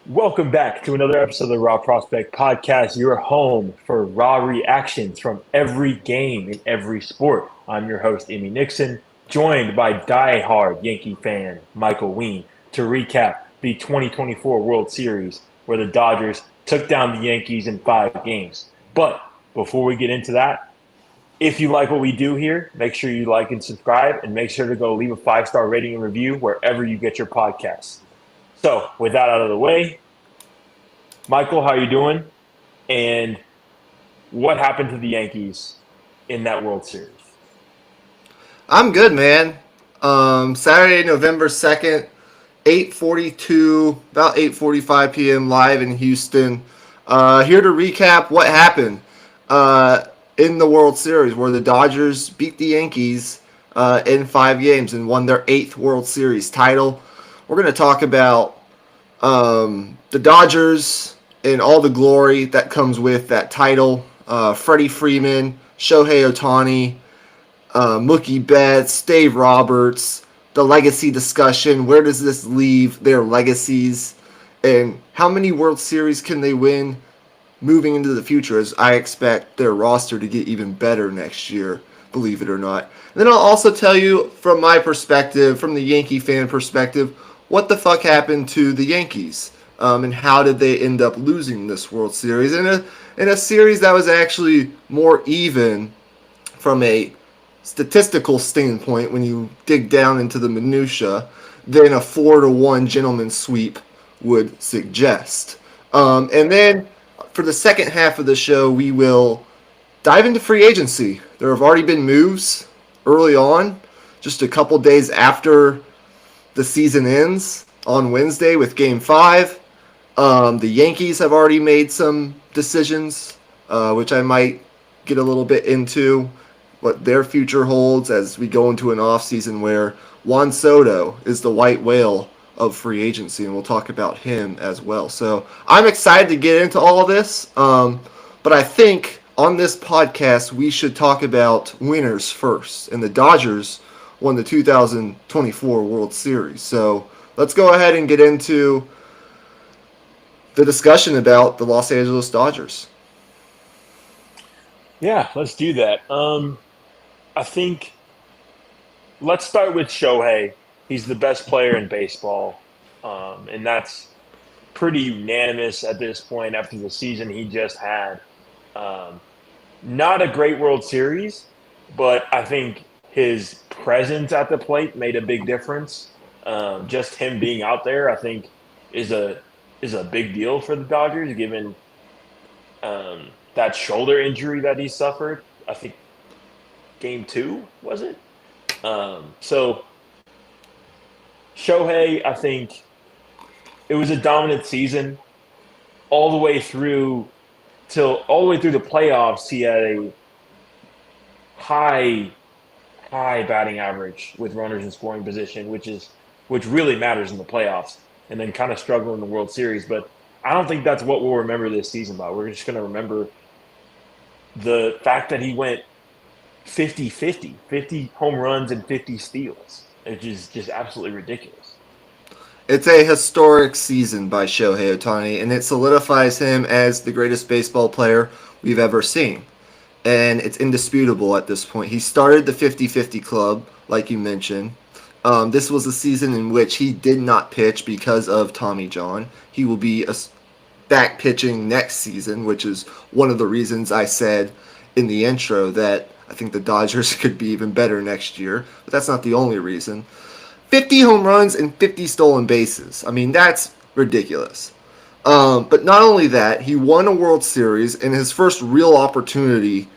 Welcome back to another episode of the Raw Prospect Podcast, your home for raw reactions from every game in every sport. I'm your host, Amy Nixon, joined by diehard Yankee fan Michael Ween to recap the 2024 World Series, where the Dodgers took down the Yankees in 5 games. But before we get into that, if you like what we do here, make sure you like and subscribe, and make sure to go leave a 5-star rating and review wherever you get your podcasts. So, with that out of the way, Michael, how are you doing? And what happened to the Yankees in that World Series? I'm good, man. Saturday, November 2nd, 8:42, about 8:45 p.m. live in Houston. Here to recap what happened in the World Series, where the Dodgers beat the Yankees in 5 games and won their 8th World Series title. We're going to talk about the Dodgers and all the glory that comes with that title. Freddie Freeman, Shohei Ohtani, Mookie Betts, Dave Roberts, the legacy discussion. Where does this leave their legacies? And how many World Series can they win moving into the future, as I expect their roster to get even better next year, believe it or not. And then I'll also tell you from my perspective, from the Yankee fan perspective, what the fuck happened to the Yankees, and how did they end up losing this World Series in a series that was actually more even from a statistical standpoint when you dig down into the minutia than a 4-1 gentleman's sweep would suggest. And then for the second half of the show, we will dive into free agency. There have already been moves early on, just a couple days after the season ends on Wednesday with Game 5. The Yankees have already made some decisions, which I might get a little bit into what their future holds as we go into an offseason where Juan Soto is the white whale of free agency, and we'll talk about him as well. So I'm excited to get into all of this, but I think on this podcast we should talk about winners first, and the Dodgers won the 2024 World Series. So let's go ahead and get into the discussion about the Los Angeles Dodgers. Yeah, let's do that. I think let's start with Shohei. He's the best player in baseball, and that's pretty unanimous at this point after the season he just had. Um, Not a great World Series, but I think his presence at the plate made a big difference. Just him being out there, I think, is a is a big deal for the Dodgers, given that shoulder injury that he suffered. I think Game 2 was it? So Shohei, I think it was a dominant season all the way through till all the way through the playoffs. He had a high high batting average with runners in scoring position, which really matters in the playoffs, and then kind of struggle in the World Series. But I don't think that's what we'll remember this season by. We're just going to remember the fact that he went 50-50, 50 home runs and 50 steals, which is just absolutely ridiculous. It's a historic season by Shohei Ohtani, and it solidifies him as the greatest baseball player we've ever seen. And it's indisputable at this point. He started the 50-50 club, like you mentioned. This was a season in which he did not pitch because of Tommy John. He will be back pitching next season, which is one of the reasons I said in the intro that I think the Dodgers could be even better next year. But that's not the only reason. 50 home runs and 50 stolen bases. I mean, that's ridiculous. But not only that, he won a World Series in his first real opportunity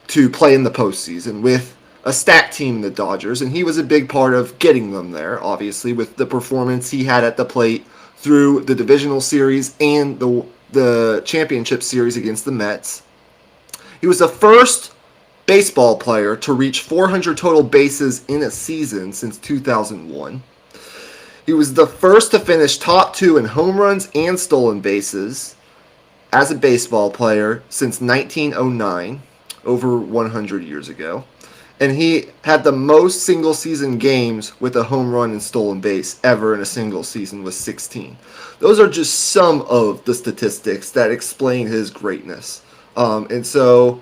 to play in the postseason with a stacked team, the Dodgers, and he was a big part of getting them there, obviously, with the performance he had at the plate through the divisional series and the championship series against the Mets. He was the first baseball player to reach 400 total bases in a season since 2001. He was the first to finish top 2 in home runs and stolen bases as a baseball player since 1909, over 100 years ago. And he had the most single season games with a home run and stolen base ever in a single season with 16. Those are just some of the statistics that explain his greatness. And so,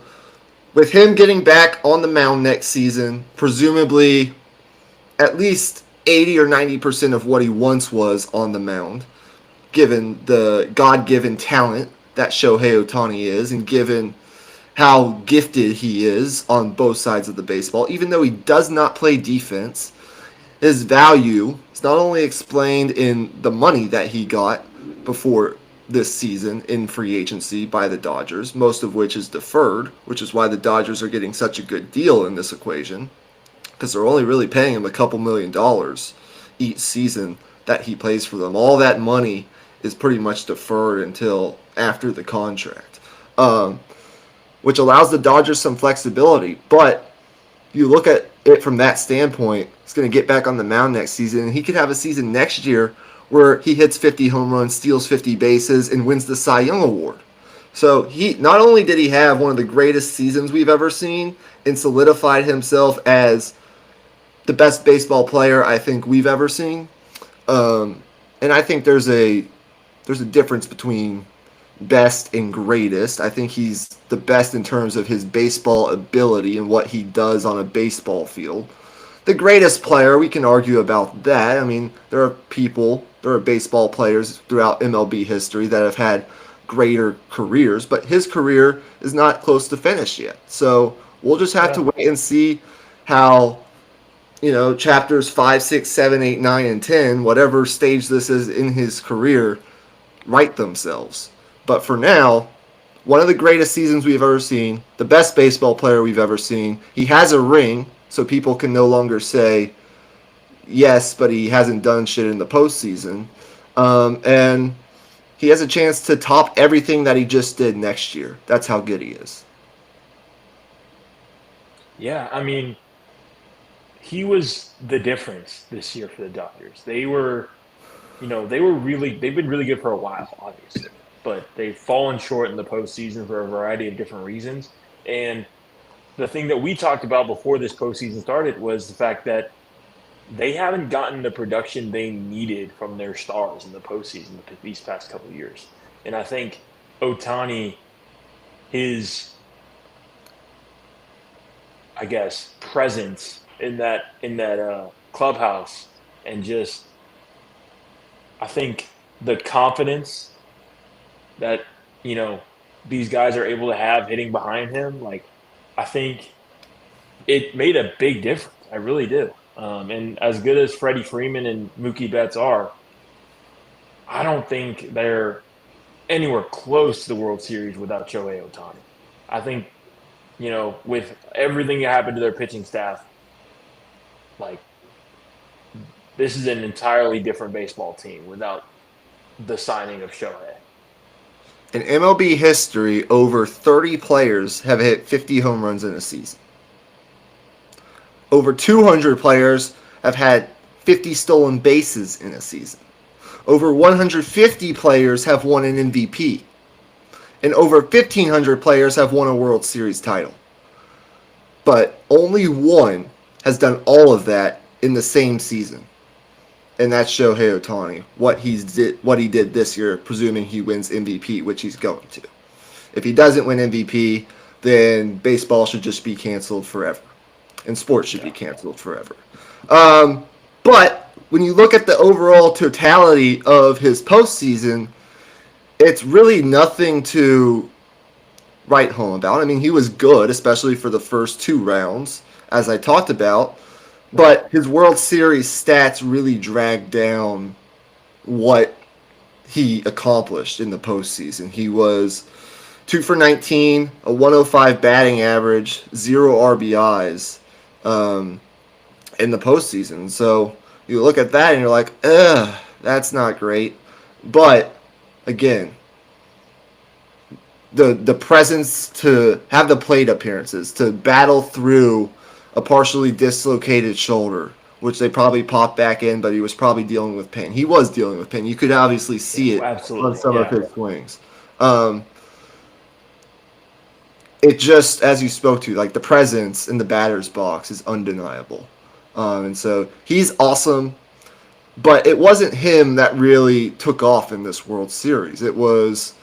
with him getting back on the mound next season, presumably at least 80 or 90% of what he once was on the mound, given the God given talent that Shohei Ohtani is, and given how gifted he is on both sides of the baseball. Even though he does not play defense, his value is not only explained in the money that he got before this season in free agency by the Dodgers, most of which is deferred, which is why the Dodgers are getting such a good deal in this equation, because they're only really paying him a couple $1,000,000 each season that he plays for them. All that money is pretty much deferred until after the contract. Which allows the Dodgers some flexibility. But you look at it from that standpoint, he's going to get back on the mound next season, and he could have a season next year where he hits 50 home runs, steals 50 bases, and wins the Cy Young Award. So he not only did he have one of the greatest seasons we've ever seen and solidified himself as the best baseball player I think we've ever seen, and I think there's a difference between best and greatest. I think he's the best in terms of his baseball ability and what he does on a baseball field. The greatest player, we can argue about that. I mean, there are baseball players throughout MLB history that have had greater careers, but his career is not close to finished yet. So we'll just have to wait and see how, chapters 5, 6, 7, 8, 9, and 10, whatever stage this is in his career, write themselves. But for now, one of the greatest seasons we've ever seen, the best baseball player we've ever seen. He has a ring, so people can no longer say, yes, but he hasn't done shit in the postseason. And he has a chance to top everything that he just did next year. That's how good he is. Yeah, I mean, he was the difference this year for the Dodgers. They've been really good for a while, obviously, but they've fallen short in the postseason for a variety of different reasons. And the thing that we talked about before this postseason started was the fact that they haven't gotten the production they needed from their stars in the postseason these past couple of years. And I think Ohtani, his, I guess, presence in that clubhouse, and just, I think the confidence that these guys are able to have hitting behind him, like, I think it made a big difference. I really do. And as good as Freddie Freeman and Mookie Betts are, I don't think they're anywhere close to the World Series without Shohei Ohtani. I think, with everything that happened to their pitching staff, like, this is an entirely different baseball team without the signing of Shohei. In MLB history, over 30 players have hit 50 home runs in a season. Over 200 players have had 50 stolen bases in a season. Over 150 players have won an MVP. And over 1,500 players have won a World Series title. But only one has done all of that in the same season. And that's Shohei Ohtani, what he did this year, presuming he wins MVP, which he's going to. If he doesn't win MVP, then baseball should just be canceled forever. And sports should be canceled forever. But when you look at the overall totality of his postseason, it's really nothing to write home about. I mean, he was good, especially for the first two rounds, as I talked about. But his World Series stats really drag down what he accomplished in the postseason. He was 2 for 19, a 105 batting average, 0 RBIs in the postseason. So you look at that and you're like, that's not great. But again, the presence to have the plate appearances, to battle through a partially dislocated shoulder, which they probably popped back in, but he was probably dealing with pain. He was dealing with pain. You could obviously see it on some of his swings. it just, as you spoke to, like the presence in the batter's box is undeniable. And so he's awesome, but it wasn't him that really took off in this World Series. It was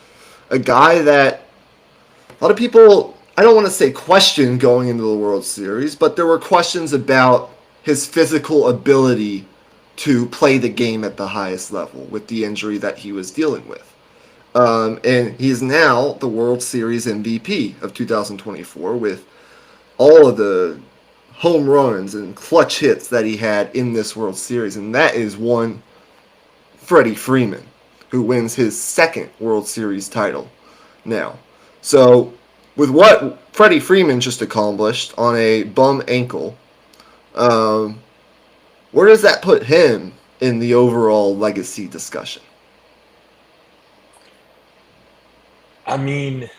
a guy that a lot of people, I don't want to say question going into the World Series, but there were questions about his physical ability to play the game at the highest level with the injury that he was dealing with. And he is now the World Series MVP of 2024 with all of the home runs and clutch hits that he had in this World Series. And that is one Freddie Freeman, who wins his second World Series title now. So, with what Freddie Freeman just accomplished on a bum ankle, where does that put him in the overall legacy discussion? I mean,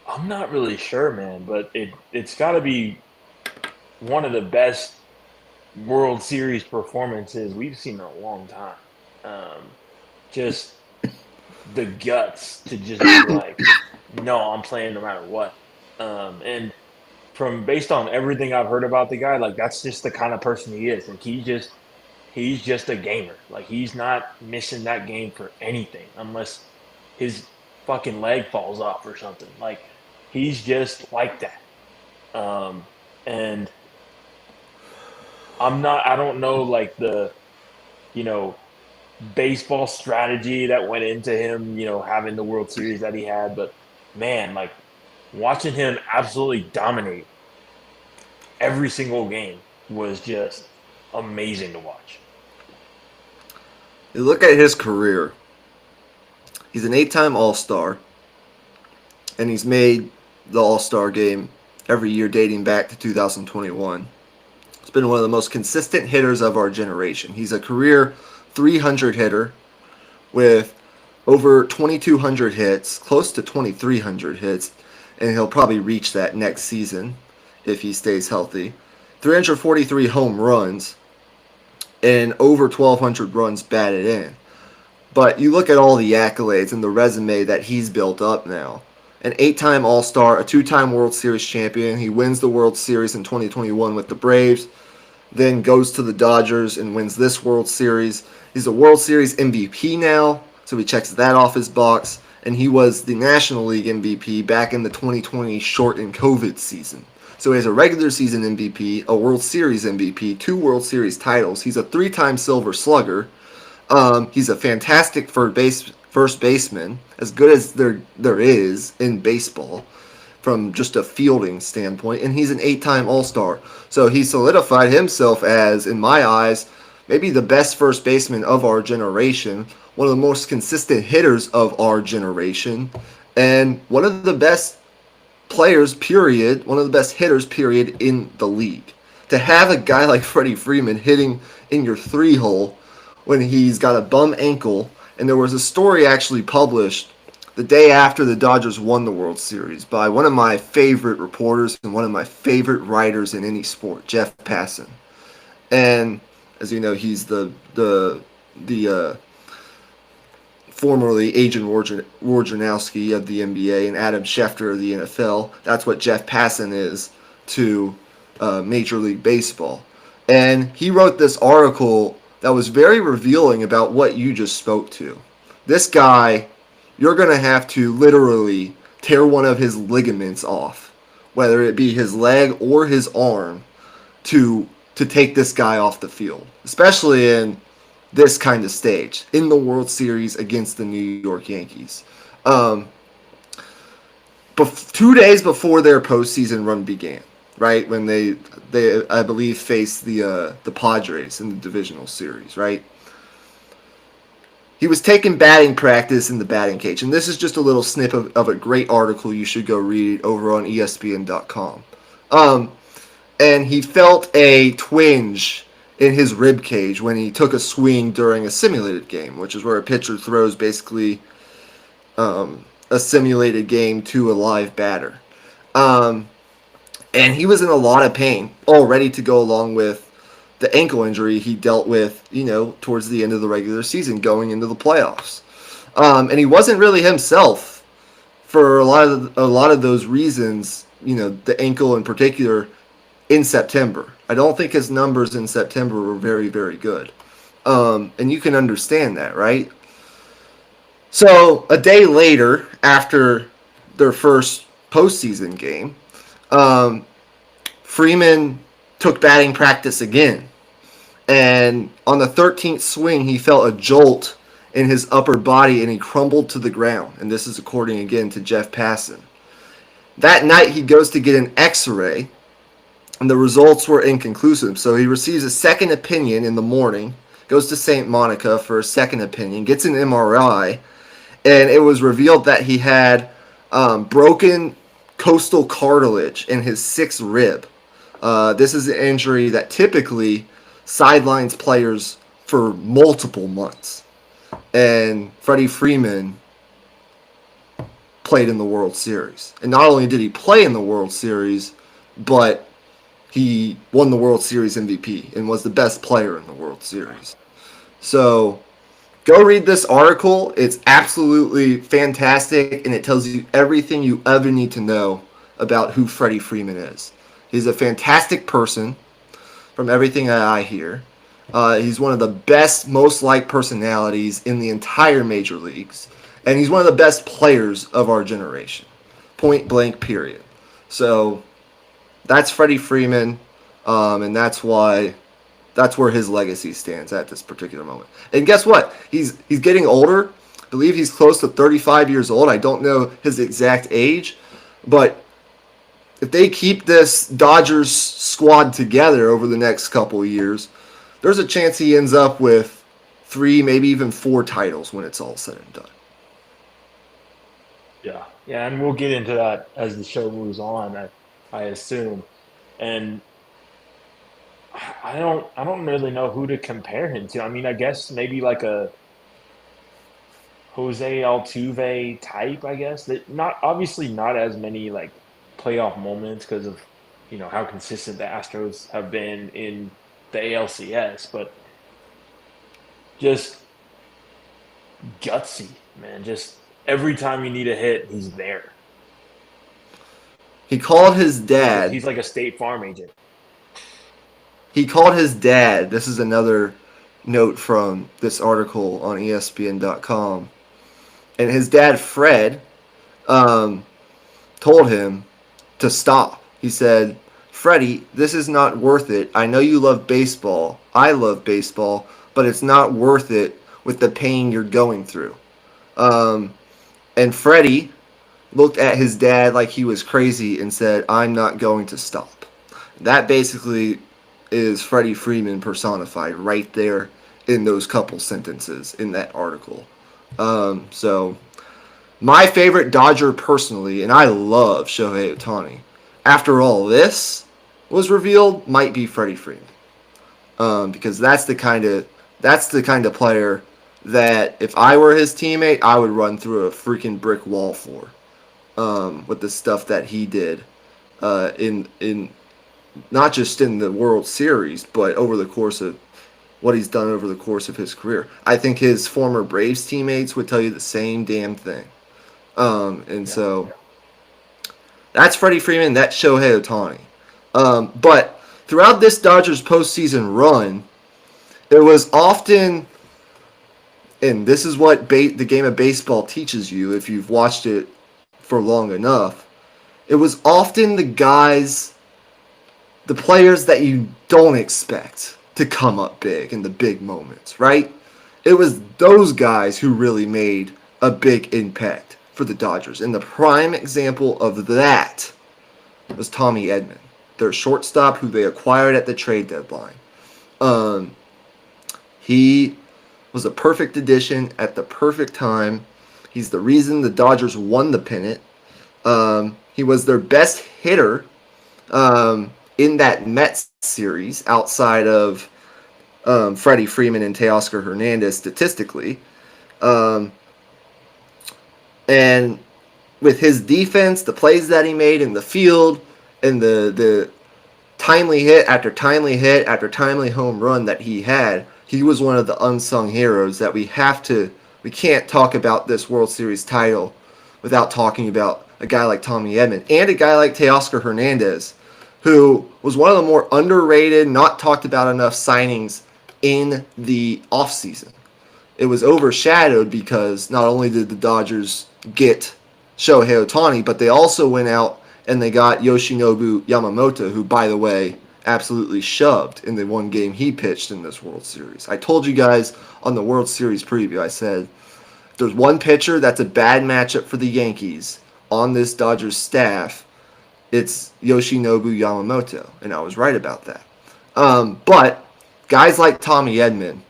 I'm not really sure, man, but it's got to be one of the best World Series performances we've seen in a long time. Um, just the guts to just be like, no, I'm playing no matter what. And from based on everything I've heard about the guy, like that's just the kind of person he is. Like he's just a gamer. Like he's not missing that game for anything unless his fucking leg falls off or something. Like he's just like that. And I don't know like you know, baseball strategy that went into him, having the World Series that he had, but man, like watching him absolutely dominate every single game was just amazing to watch. You look at his career, he's an 8-time All-Star, and he's made the All-Star game every year dating back to 2021. He's been one of the most consistent hitters of our generation. He's a career 300 hitter with over 2,200 hits, close to 2,300 hits, and he'll probably reach that next season if he stays healthy. 343 home runs and over 1,200 runs batted in. But you look at all the accolades and the resume that he's built up now. An 8-time All-Star, a 2-time World Series champion. He wins the World Series in 2021 with the Braves, then goes to the Dodgers and wins this World Series. He's a World Series MVP now, so he checks that off his box. And he was the National League MVP back in the 2020 shortened COVID season. So he has a regular season MVP, a World Series MVP, 2 World Series titles. He's a 3-time Silver Slugger. He's a fantastic first baseman, as good as there is in baseball from just a fielding standpoint, and he's an 8-time All-Star. So he solidified himself as, in my eyes, maybe the best first baseman of our generation, one of the most consistent hitters of our generation, and one of the best players, period, one of the best hitters, period, in the league. To have a guy like Freddie Freeman hitting in your 3-hole when he's got a bum ankle, and there was a story actually published the day after the Dodgers won the World Series by one of my favorite reporters and one of my favorite writers in any sport, Jeff Passan. And as you know, he's the formerly Agent Wojnarowski of the NBA and Adam Schefter of the NFL. That's what Jeff Passan is to Major League Baseball. And he wrote this article that was very revealing about what you just spoke to. This guy, you're going to have to literally tear one of his ligaments off, whether it be his leg or his arm, to take this guy off the field, especially in this kind of stage, in the World Series against the New York Yankees. 2 days before their postseason run began, right, when they I believe faced the Padres in the divisional series, right? He was taking batting practice in the batting cage, and this is just a little snip of a great article you should go read over on ESPN.com. And he felt a twinge in his rib cage when he took a swing during a simulated game, which is where a pitcher throws basically a simulated game to a live batter. And he was in a lot of pain already to go along with the ankle injury he dealt with, towards the end of the regular season going into the playoffs. And he wasn't really himself for a lot of those reasons, the ankle in particular, in September. I don't think his numbers in September were very, very good. And you can understand that, right? So a day later, after their first postseason game, Freeman took batting practice again. And on the 13th swing, he felt a jolt in his upper body and he crumbled to the ground. And this is according again to Jeff Passan. That night, he goes to get an x-ray, and the results were inconclusive. So he receives a second opinion in the morning, goes to St. Monica for a second opinion, gets an MRI, and it was revealed that he had broken costal cartilage in his sixth rib. This is an injury that typically sidelines players for multiple months. And Freddie Freeman played in the World Series. And not only did he play in the World Series, but he won the World Series MVP and was the best player in the World Series. So go read this article. It's absolutely fantastic, and it tells you everything you ever need to know about who Freddie Freeman is. He's a fantastic person from everything that I hear. He's one of the best, most liked personalities in the entire major leagues. And he's one of the best players of our generation. Point blank, period. So that's Freddie Freeman, and that's where his legacy stands at this particular moment. And guess what? He's getting older. I believe he's close to 35 years old. I don't know his exact age, but if they keep this Dodgers squad together over the next couple of years, there's a chance he ends up with 3, maybe even 4 titles when it's all said and done. Yeah, and we'll get into that as the show moves on, I assume. And I don't really know who to compare him to. I mean, I guess maybe like a Jose Altuve type, I guess. That obviously not as many like playoff moments because of how consistent the Astros have been in the ALCS, but just gutsy, man. Just every time you need a hit, he's there. He called his dad. He's like a State Farm agent. He called his dad. This is another note from this article on ESPN.com. And his dad, Fred, told him to stop. He said, "Freddie, this is not worth it. I know you love baseball. I love baseball, but it's not worth it with the pain you're going through." And Freddie looked at his dad like he was crazy and said, "I'm not going to stop." That basically is Freddie Freeman personified right there in those couple sentences in that article. So my favorite Dodger personally, and I love Shohei Ohtani, after all this was revealed, might be Freddie Freeman. Because that's the kind of player that if I were his teammate, I would run through a freaking brick wall for. With the stuff that he did in not just in the World Series, but over the course of what he's done over the course of his career. I think his former Braves teammates would tell you the same damn thing. So that's Freddie Freeman, that's Shohei Ohtani. But throughout this Dodgers postseason run, it was often, and this is what the game of baseball teaches you if you've watched it for long enough, it was often the players that you don't expect to come up big in the big moments, right? It was those guys who really made a big impact for the Dodgers. And the prime example of that was Tommy Edman, their shortstop who they acquired at the trade deadline. He was a perfect addition at the perfect time. He's the reason the Dodgers won the pennant. He was their best hitter in that Mets series outside of Freddie Freeman and Teoscar Hernandez statistically. And with his defense, the plays that he made in the field, and the timely hit after timely hit after timely home run that he had, he was one of the unsung heroes that we can't talk about this World Series title without talking about a guy like Tommy Edman and a guy like Teoscar Hernandez, who was one of the more underrated, not talked about enough signings in the offseason. It was overshadowed because not only did the Dodgers get Shohei Ohtani, but they also went out and they got Yoshinobu Yamamoto, who, by the way, absolutely shoved in the one game he pitched in this World Series. I told you guys on the World Series preview, I said, if there's one pitcher that's a bad matchup for the Yankees on this Dodgers staff, it's Yoshinobu Yamamoto, and I was right about that. But guys like Tommy Edman,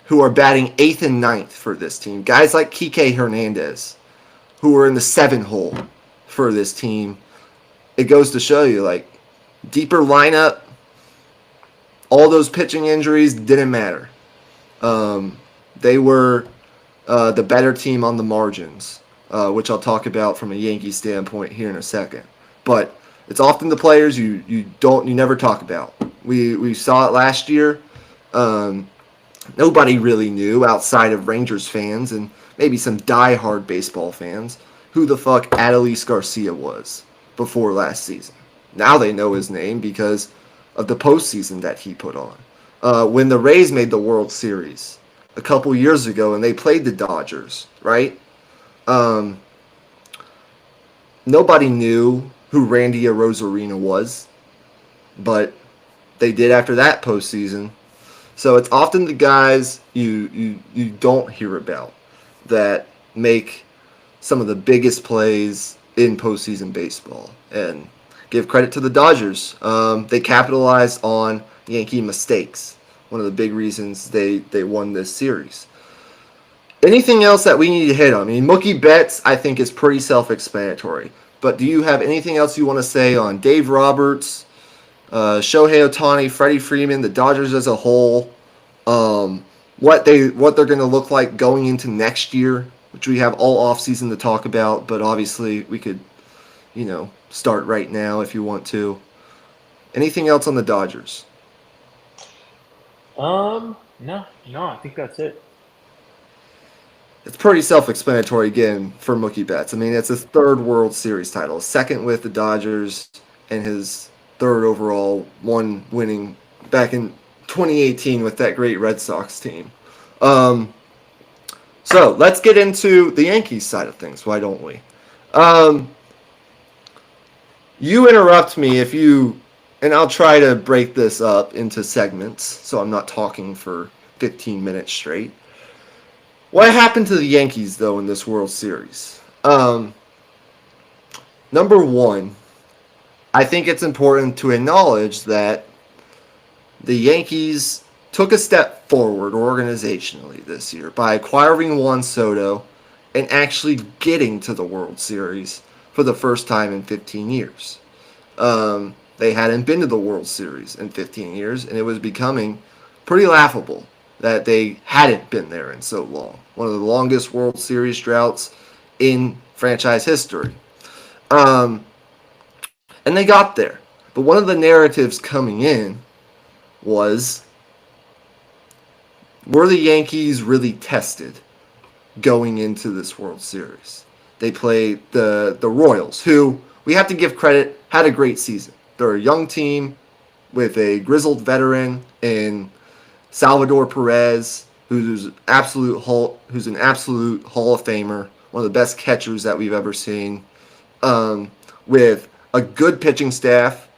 who are batting 8th and 9th for this team, guys like Kike Hernandez, who are in the 7 hole for this team, it goes to show you, like, deeper lineup, all those pitching injuries didn't matter. They were the better team on the margins, which I'll talk about from a Yankee standpoint here in a second. But it's often the players you never talk about. We saw it last year. Nobody really knew outside of Rangers fans and maybe some diehard baseball fans who the fuck Adolis Garcia was before last season. Now they know his name because of the postseason that he put on. When the Rays made the World Series a couple years ago and they played the Dodgers, right? Nobody knew who Randy Arozarena was, but they did after that postseason. So it's often the guys you don't hear about that make some of the biggest plays in postseason baseball. And give credit to the Dodgers. They capitalized on Yankee mistakes. One of the big reasons they won this series. Anything else that we need to hit on? I mean, Mookie Betts, I think, is pretty self-explanatory. But do you have anything else you want to say on Dave Roberts, Shohei Ohtani, Freddie Freeman, the Dodgers as a whole, what they're going to look like going into next year, which we have all offseason to talk about, but obviously we could, start right now if you want to. Anything else on the Dodgers? No, I think that's it. It's pretty self-explanatory again for Mookie Betts. I mean, it's his 3rd World Series title, 2nd with the Dodgers, and his 3rd overall, one winning back in 2018 with that great Red Sox team. So let's get into the Yankees side of things. Why don't we? You interrupt me if you, and I'll try to break this up into segments so I'm not talking for 15 minutes straight. What happened to the Yankees, though, in this World Series? Number one, I think it's important to acknowledge that the Yankees took a step forward organizationally this year by acquiring Juan Soto and actually getting to the World Series for the first time in 15 years. They hadn't been to the World Series in 15 years, and it was becoming pretty laughable that they hadn't been there in so long. One of the longest World Series droughts in franchise history. And they got there. But one of the narratives coming in was, were the Yankees really tested going into this World Series? They played the Royals, who, we have to give credit, had a great season. They're a young team with a grizzled veteran in Salvador Perez, who's an absolute Hall of Famer, one of the best catchers that we've ever seen, with a good pitching staff,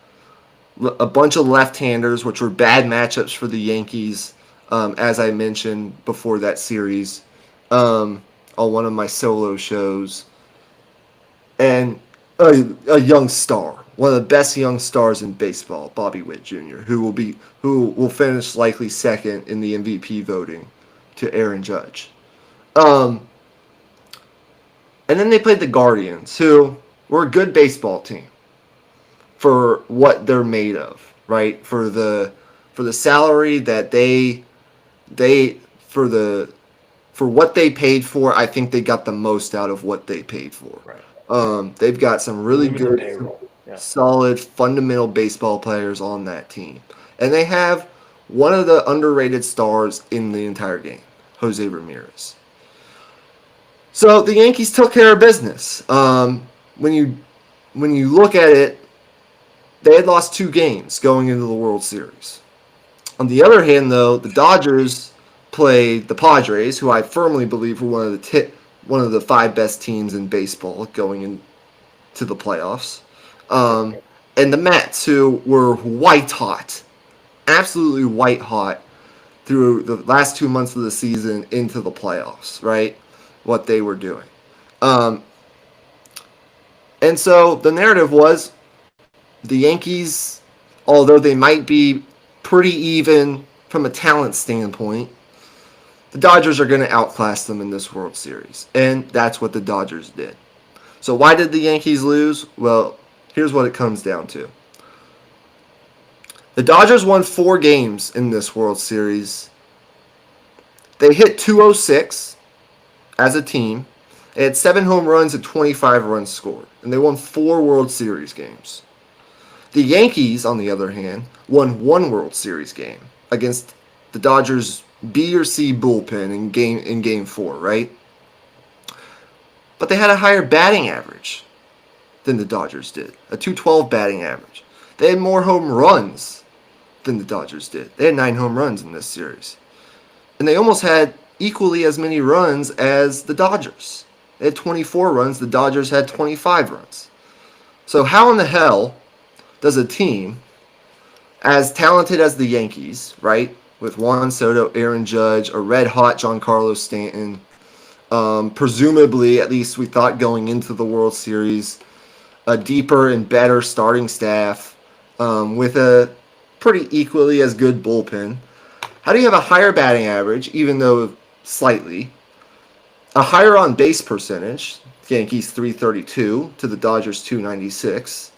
a bunch of left-handers, which were bad matchups for the Yankees, as I mentioned before that series, on one of my solo shows, and a young star, one of the best young stars in baseball, Bobby Witt Jr., who will finish likely second in the MVP voting to Aaron Judge. And then they played the Guardians, who were a good baseball team for what they're made of, right? For the salary that for what they paid for, I think they got the most out of what they paid for. Right. They've got some really good, Yeah. solid, fundamental baseball players on that team. And they have one of the underrated stars in the entire game, Jose Ramirez. So the Yankees took care of business. When you look at it, they had lost 2 games going into the World Series. On the other hand, though, the Dodgers played the Padres, who I firmly believe were one of the 5 best teams in baseball going into the playoffs, and the Mets, who were white hot, absolutely white hot through the last 2 months of the season into the playoffs. Right, what they were doing, and so the narrative was the Yankees, although they might be pretty even from a talent standpoint, the Dodgers are going to outclass them in this World Series. And that's what the Dodgers did. So why did the Yankees lose? Well, here's what it comes down to. The Dodgers won 4 games in this World Series. They hit 206 as a team. They had 7 home runs and 25 runs scored. And they won 4 World Series games. The Yankees, on the other hand, won 1 World Series game against the Dodgers' B or C bullpen in game 4, right? But they had a higher batting average than the Dodgers did, a .212 batting average. They had more home runs than the Dodgers did. They had 9 home runs in this series. And they almost had equally as many runs as the Dodgers. They had 24 runs. The Dodgers had 25 runs. So how in the hell does a team as talented as the Yankees, right, with Juan Soto, Aaron Judge, a red-hot Giancarlo Stanton, presumably, at least we thought going into the World Series, a deeper and better starting staff with a pretty equally as good bullpen. How do you have a higher batting average, even though slightly, a higher on-base percentage, Yankees 332 to the Dodgers 296,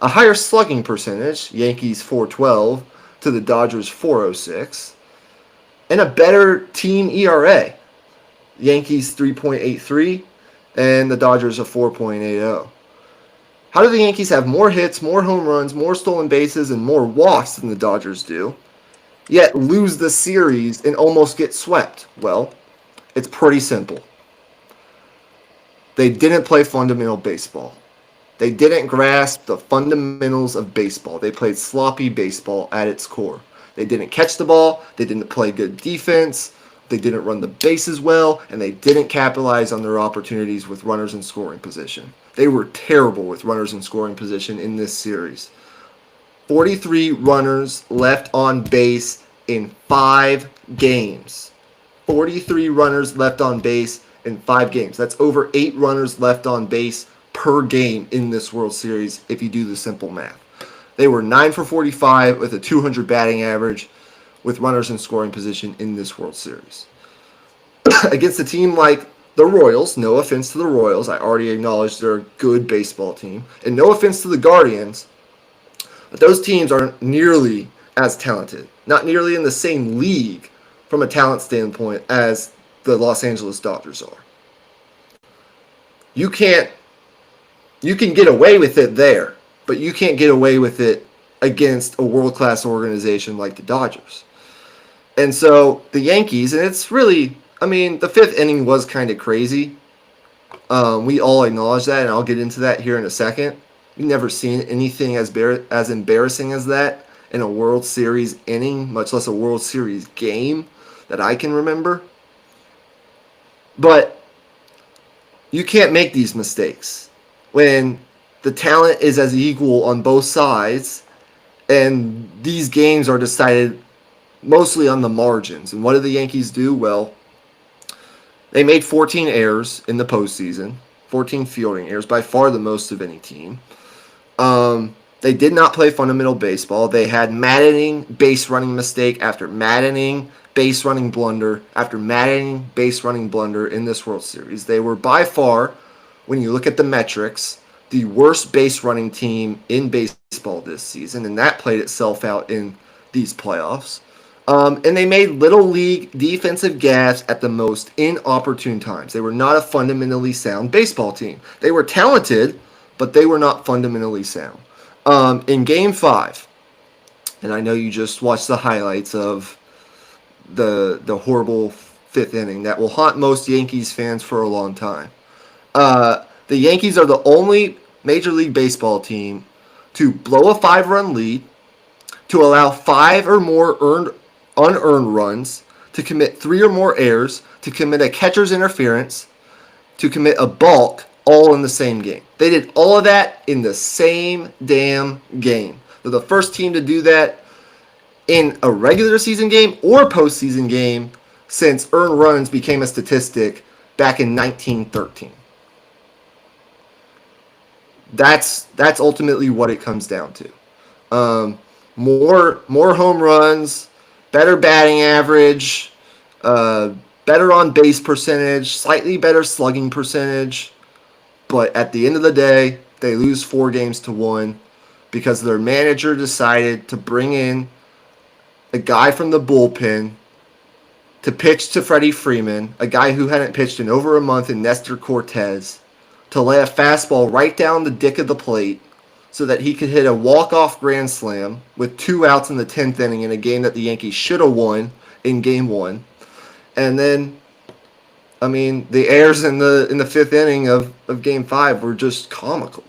a higher slugging percentage, Yankees 412 to the Dodgers 406, and a better team ERA, Yankees 3.83 and the Dodgers a 4.80. How do the Yankees have more hits, more home runs, more stolen bases, and more walks than the Dodgers do, yet lose the series and almost get swept? Well, it's pretty simple. They didn't play fundamental baseball. They didn't grasp the fundamentals of baseball. They played sloppy baseball at its core. They didn't catch the ball. They didn't play good defense. They didn't run the bases well. And they didn't capitalize on their opportunities with runners in scoring position. They were terrible with runners in scoring position in this series. 43 runners left on base in 5 games. 43 runners left on base in 5 games. That's over 8 runners left on base per game in this World Series if you do the simple math. They were 9 for 45 with a 200 batting average with runners in scoring position in this World Series. Against a team like the Royals, no offense to the Royals, I already acknowledged they're a good baseball team, and no offense to the Guardians, but those teams aren't nearly as talented, not nearly in the same league from a talent standpoint as the Los Angeles Dodgers are. You can get away with it there, but you can't get away with it against a world-class organization like the Dodgers. And so the Yankees, and it's really, I mean, the 5th inning was kind of crazy. We all acknowledge that, and I'll get into that here in a second. We've never seen anything as embarrassing as that in a World Series inning, much less a World Series game that I can remember. But you can't make these mistakes when the talent is as equal on both sides, and these games are decided mostly on the margins. And what did the Yankees do? Well, they made 14 errors in the postseason, 14 fielding errors, by far the most of any team. They did not play fundamental baseball. They had maddening base running mistake after maddening base running blunder after maddening base running blunder in this World Series. They were by far, when you look at the metrics, the worst base running team in baseball this season, and that played itself out in these playoffs. And they made little league defensive gaffes at the most inopportune times. They were not a fundamentally sound baseball team. They were talented, but they were not fundamentally sound. In Game 5, and I know you just watched the highlights of the horrible fifth inning that will haunt most Yankees fans for a long time. The Yankees are the only Major League Baseball team to blow a 5-run lead, to allow 5 or more unearned runs, to commit 3 or more errors, to commit a catcher's interference, to commit a balk, all in the same game. They did all of that in the same damn game. They're the first team to do that in a regular season game or postseason game since earned runs became a statistic back in 1913. That's ultimately what it comes down to. More home runs, better batting average, better on base percentage, slightly better slugging percentage. But at the end of the day, they lose 4-1 because their manager decided to bring in a guy from the bullpen to pitch to Freddie Freeman, a guy who hadn't pitched in over a month, in Nestor Cortez, to lay a fastball right down the dick of the plate so that he could hit a walk-off grand slam with 2 outs in the 10th inning in a game that the Yankees should have won in Game 1. And then, I mean, the errors in the 5th inning of Game 5 were just comical.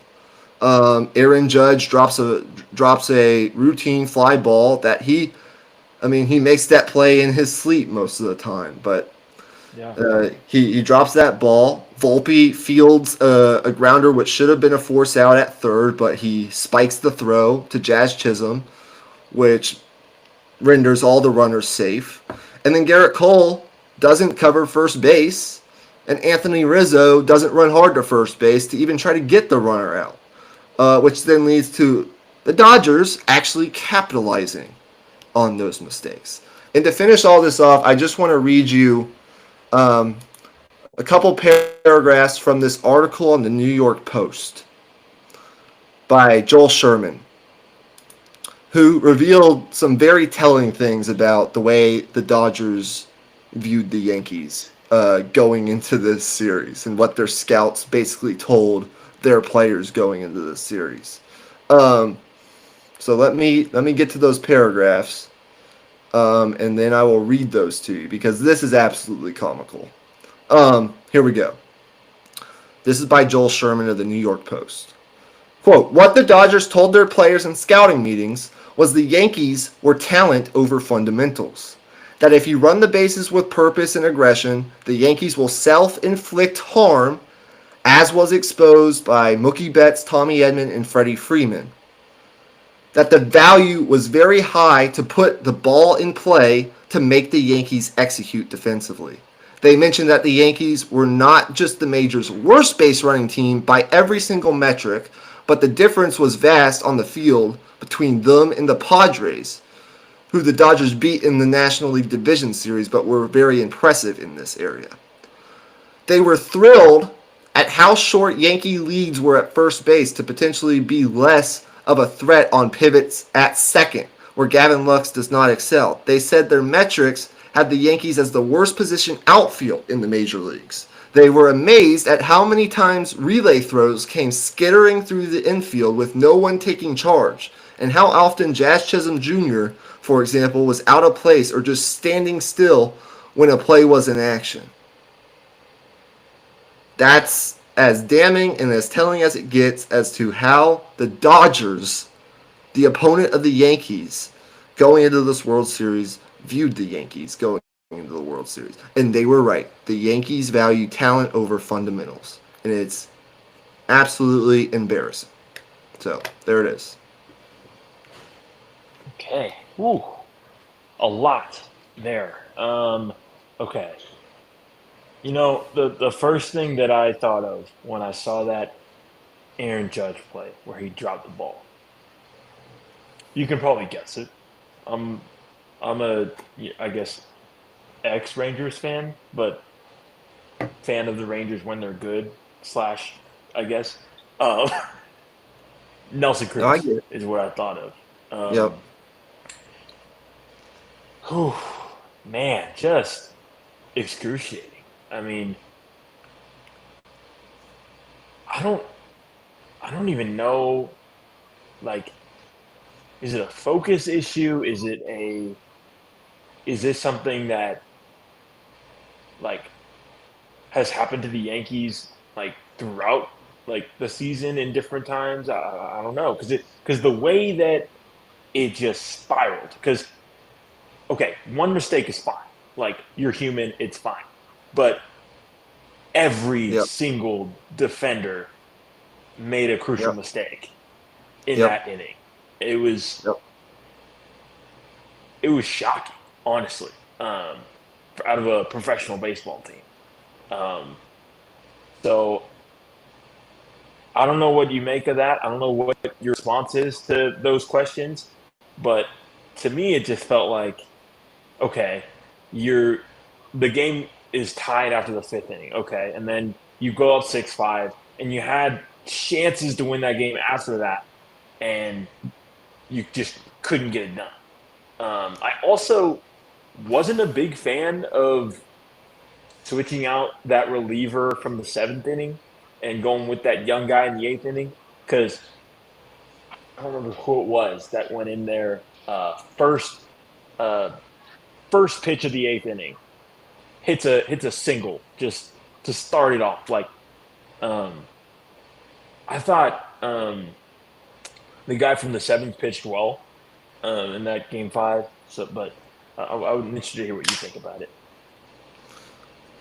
Aaron Judge drops a routine fly ball that he makes that play in his sleep most of the time, but he drops that ball. Volpe fields a grounder which should have been a force out at third, but he spikes the throw to Jazz Chisholm, which renders all the runners safe. And then Garrett Cole doesn't cover first base, and Anthony Rizzo doesn't run hard to first base to even try to get the runner out, which then leads to the Dodgers actually capitalizing on those mistakes. And to finish all this off, I just want to read you a couple paragraphs from this article on the New York Post by Joel Sherman, who revealed some very telling things about the way the Dodgers viewed the Yankees going into this series and what their scouts basically told their players going into this series. So let me get to those paragraphs, and then I will read those to you because this is absolutely comical. Here we go. This is by Joel Sherman of the New York Post. Quote, what the Dodgers told their players in scouting meetings was the Yankees were talent over fundamentals. That if you run the bases with purpose and aggression, the Yankees will self-inflict harm, as was exposed by Mookie Betts, Tommy Edman, and Freddie Freeman. That the value was very high to put the ball in play to make the Yankees execute defensively. They mentioned that the Yankees were not just the major's worst base running team by every single metric, but the difference was vast on the field between them and the Padres, who the Dodgers beat in the National League Division Series but were very impressive in this area. They were thrilled at how short Yankee leads were at first base to potentially be less of a threat on pivots at second, where Gavin Lux does not excel. They said their metrics had the Yankees as the worst position outfield in the major leagues. They were amazed at how many times relay throws came skittering through the infield with no one taking charge, and how often Jazz Chisholm Jr., for example, was out of place or just standing still when a play was in action. That's as damning and as telling as it gets as to how the Dodgers, the opponent of the Yankees, going into this World Series, viewed the Yankees going into the World Series. And they were right. The Yankees value talent over fundamentals. And it's absolutely embarrassing. So, there it is. Okay. Ooh. A lot there. Okay. You know, the first thing that I thought of when I saw that Aaron Judge play where he dropped the ball, you can probably guess it. I'm a, I guess, ex-Rangers fan, but fan of the Rangers when they're good, slash, I guess. Nelson Cruz is what I thought of. Yep. Whew, man, just excruciating. I mean, I don't even know, like, is it a focus issue? Is this something that like has happened to the Yankees like throughout like the season in different times. I don't know because the way that it just spiraled. Because okay, one mistake is fine. Like you're human, it's fine. But every Yep. single defender made a crucial Yep. mistake in Yep. that inning. It was Yep. it was shocking, honestly, out of a professional baseball team. Um, so I don't know what you make of that. I don't know what your response is to those questions, but to me, it just felt like okay, you're the game is tied after the fifth inning, okay, and then you go up 6-5, and you had chances to win that game after that, and you just couldn't get it done. I also wasn't a big fan of switching out that reliever from the seventh inning and going with that young guy in the eighth inning because I don't remember who it was that went in there uh, first pitch of the eighth inning hits a single just to start it off. Like um, I thought the guy from the seventh pitched well in that game five. So, but I would be interested to hear what you think about it.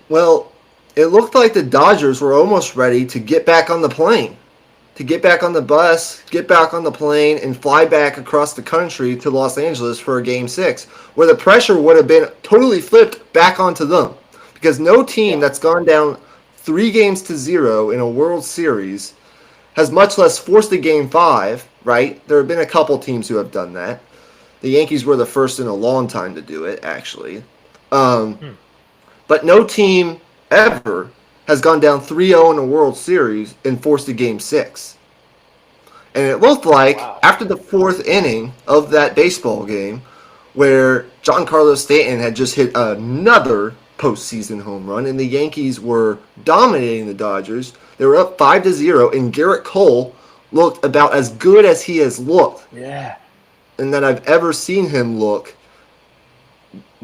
Well, it looked like the Dodgers were almost ready to get back on the plane, to get back on the bus, get back on the plane, and fly back across the country to Los Angeles for a Game 6, where the pressure would have been totally flipped back onto them. Because no team Yeah, that's gone down 3-0 in a World Series has much less forced a Game 5, right? There have been a couple teams who have done that. The Yankees were the first in a long time to do it, actually. Um, hmm. but no team ever has gone down 3-0 in a World Series and forced a Game 6. And it looked like Wow. after the fourth inning of that baseball game, where Giancarlo Stanton had just hit another postseason home run, and the Yankees were dominating the Dodgers. They were up 5-0, and Garrett Cole looked about as good as he has looked, Yeah. and that I've ever seen him look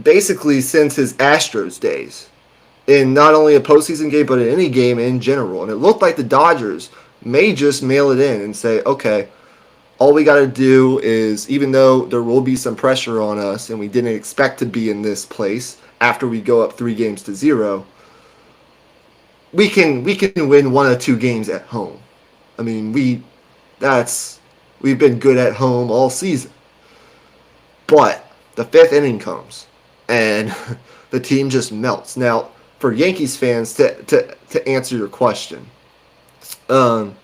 basically since his Astros days. In not only a postseason game, but in any game in general. And it looked like the Dodgers may just mail it in and say, okay, all we got to do is, even though there will be some pressure on us and we didn't expect to be in this place after we go up 3-0, we can win 1 or 2 games at home. I mean, we've been good at home all season. But the fifth inning comes and the team just melts. Now, for Yankees fans, to answer your question, um,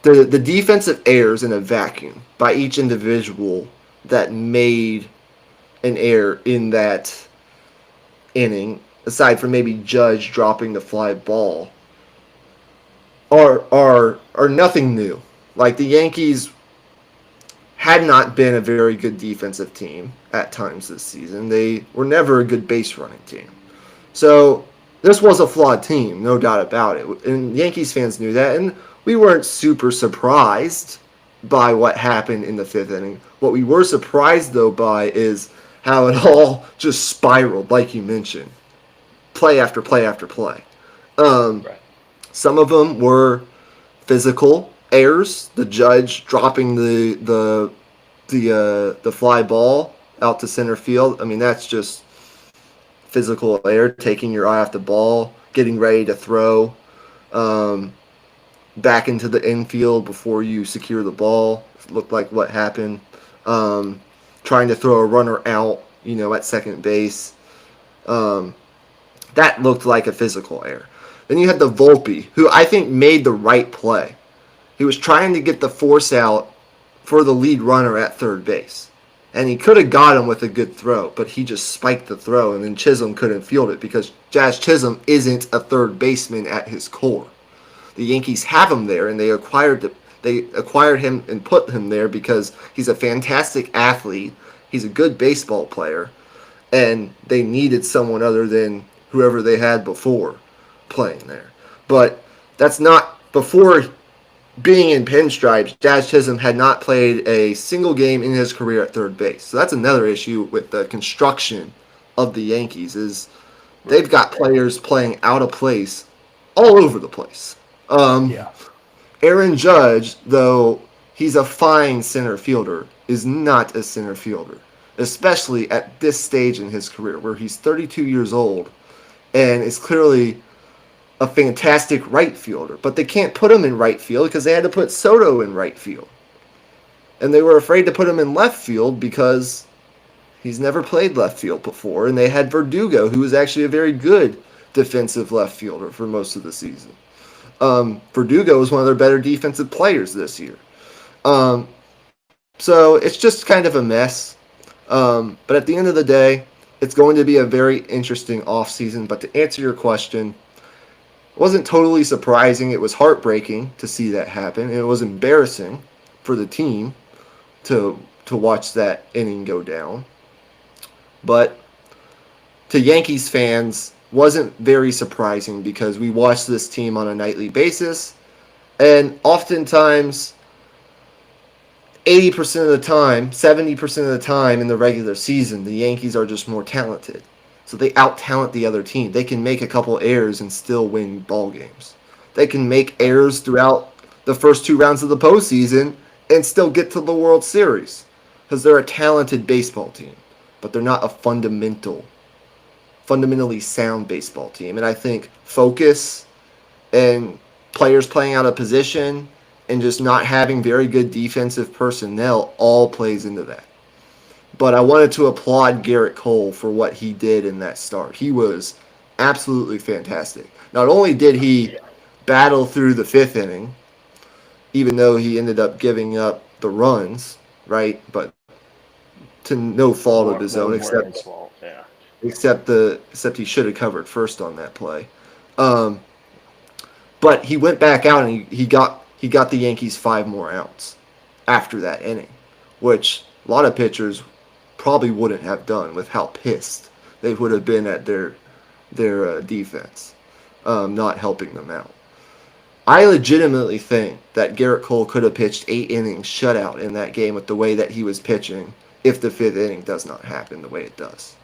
the defensive errors in a vacuum by each individual that made an error in that inning, aside from maybe Judge dropping the fly ball, are nothing new. Like the Yankees had not been a very good defensive team at times this season. They were never a good base running team. So this was a flawed team, no doubt about it. And Yankees fans knew that, and we weren't super surprised by what happened in the fifth inning. What we were surprised, though, by is how it all just spiraled, like you mentioned. Play after play after play. Um, Right. some of them were physical errors. The Judge dropping the fly ball out to center field. I mean, that's just physical error, taking your eye off the ball, getting ready to throw back into the infield before you secure the ball. It looked like what happened. Trying to throw a runner out, at second base. That looked like a physical error. Then you had the Volpe, who I think made the right play. He was trying to get the force out for the lead runner at third base. And he could have got him with a good throw, but he just spiked the throw, and then Chisholm couldn't field it because Jazz Chisholm isn't a third baseman at his core. The Yankees have him there, and they acquired him and put him there because he's a fantastic athlete. He's a good baseball player, and they needed someone other than whoever they had before playing there. But that's not before being in pinstripes. Jazz Chisholm had not played a single game in his career at third base. So that's another issue with the construction of the Yankees is They've got players playing out of place all over the place. Yeah. Aaron Judge, though he's a fine center fielder, is not a center fielder, especially at this stage in his career where he's 32 years old and is clearly a fantastic right fielder. But they can't put him in right field because they had to put Soto in right field. And they were afraid to put him in left field because he's never played left field before. And they had Verdugo, who was actually a very good defensive left fielder for most of the season. Verdugo was one of their better defensive players this year. So it's just kind of a mess. But at the end of the day, it's going to be a very interesting offseason. But to answer your question, it wasn't totally surprising. It was heartbreaking to see that happen. And it was embarrassing for the team to watch that inning go down. But to Yankees fans, wasn't very surprising because we watch this team on a nightly basis, and oftentimes 80% of the time, 70% of the time in the regular season, the Yankees are just more talented. So they out-talent the other team. They can make a couple errors and still win ball games. They can make errors throughout the first 2 rounds of the postseason and still get to the World Series because they're a talented baseball team, but they're not a fundamentally sound baseball team. And I think focus and players playing out of position and just not having very good defensive personnel all plays into that. But I wanted to applaud Garrett Cole for what he did in that start. He was absolutely fantastic. Not only did he battle through the 5th inning, even though he ended up giving up the runs, right? But to no fault of his own, except he should have covered first on that play. But he went back out and he got the Yankees 5 more outs after that inning, which a lot of pitchers probably wouldn't have done with how pissed they would have been at their defense, not helping them out. I legitimately think that Garrett Cole could have pitched 8 innings shutout in that game with the way that he was pitching if the 5th inning does not happen the way it does.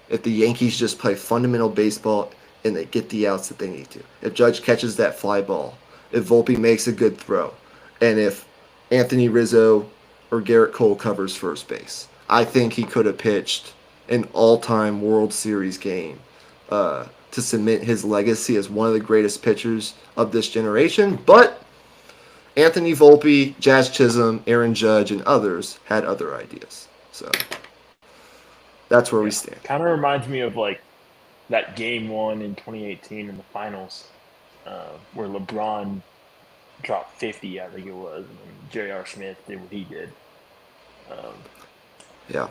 If the Yankees just play fundamental baseball and they get the outs that they need to. If Judge catches that fly ball, if Volpe makes a good throw, and if Anthony Rizzo or Garrett Cole covers first base, I think he could have pitched an all-time World Series game to cement his legacy as one of the greatest pitchers of this generation. But Anthony Volpe, Jazz Chisholm, Aaron Judge, and others had other ideas. So that's where we stand. Kind of reminds me of like that game 1 in 2018 in the finals where LeBron dropped 50, I think it was, and J.R. Smith did what he did. Yeah.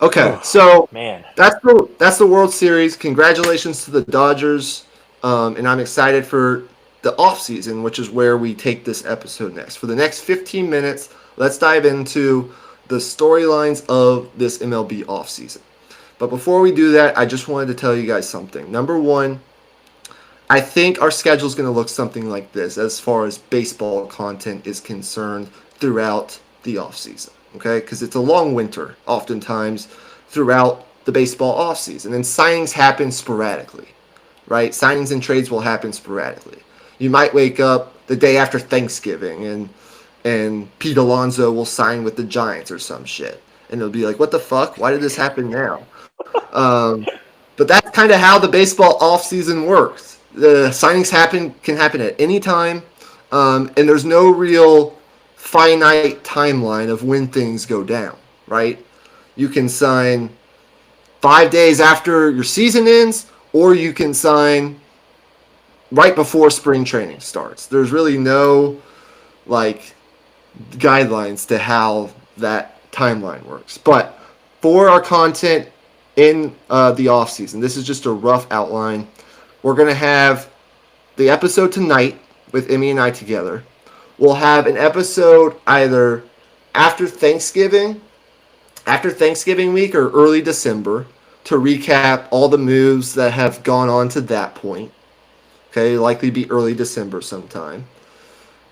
Okay, so man, that's the World Series. Congratulations to the Dodgers, and I'm excited for the offseason, which is where we take this episode next. For the next 15 minutes, let's dive into the storylines of this MLB offseason. But before we do that, I just wanted to tell you guys something. Number one, I think our schedule is going to look something like this as far as baseball content is concerned throughout the offseason. Okay, because it's a long winter oftentimes throughout the baseball offseason. And signings happen sporadically, right? Signings and trades will happen sporadically. You might wake up the day after Thanksgiving and Pete Alonso will sign with the Giants or some shit. And it'll be like, what the fuck? Why did this happen now? But that's kind of how the baseball offseason works. The signings can happen at any time, and there's no real finite timeline of when things go down, right? You can sign 5 days after your season ends, or you can sign right before spring training starts. There's really no guidelines to how that timeline works. But for our content in the off season, this is just a rough outline. We're going to have the episode tonight with Emmy and I together. We'll have an episode either after Thanksgiving week or early December to recap all the moves that have gone on to that point. Okay, likely be early December sometime.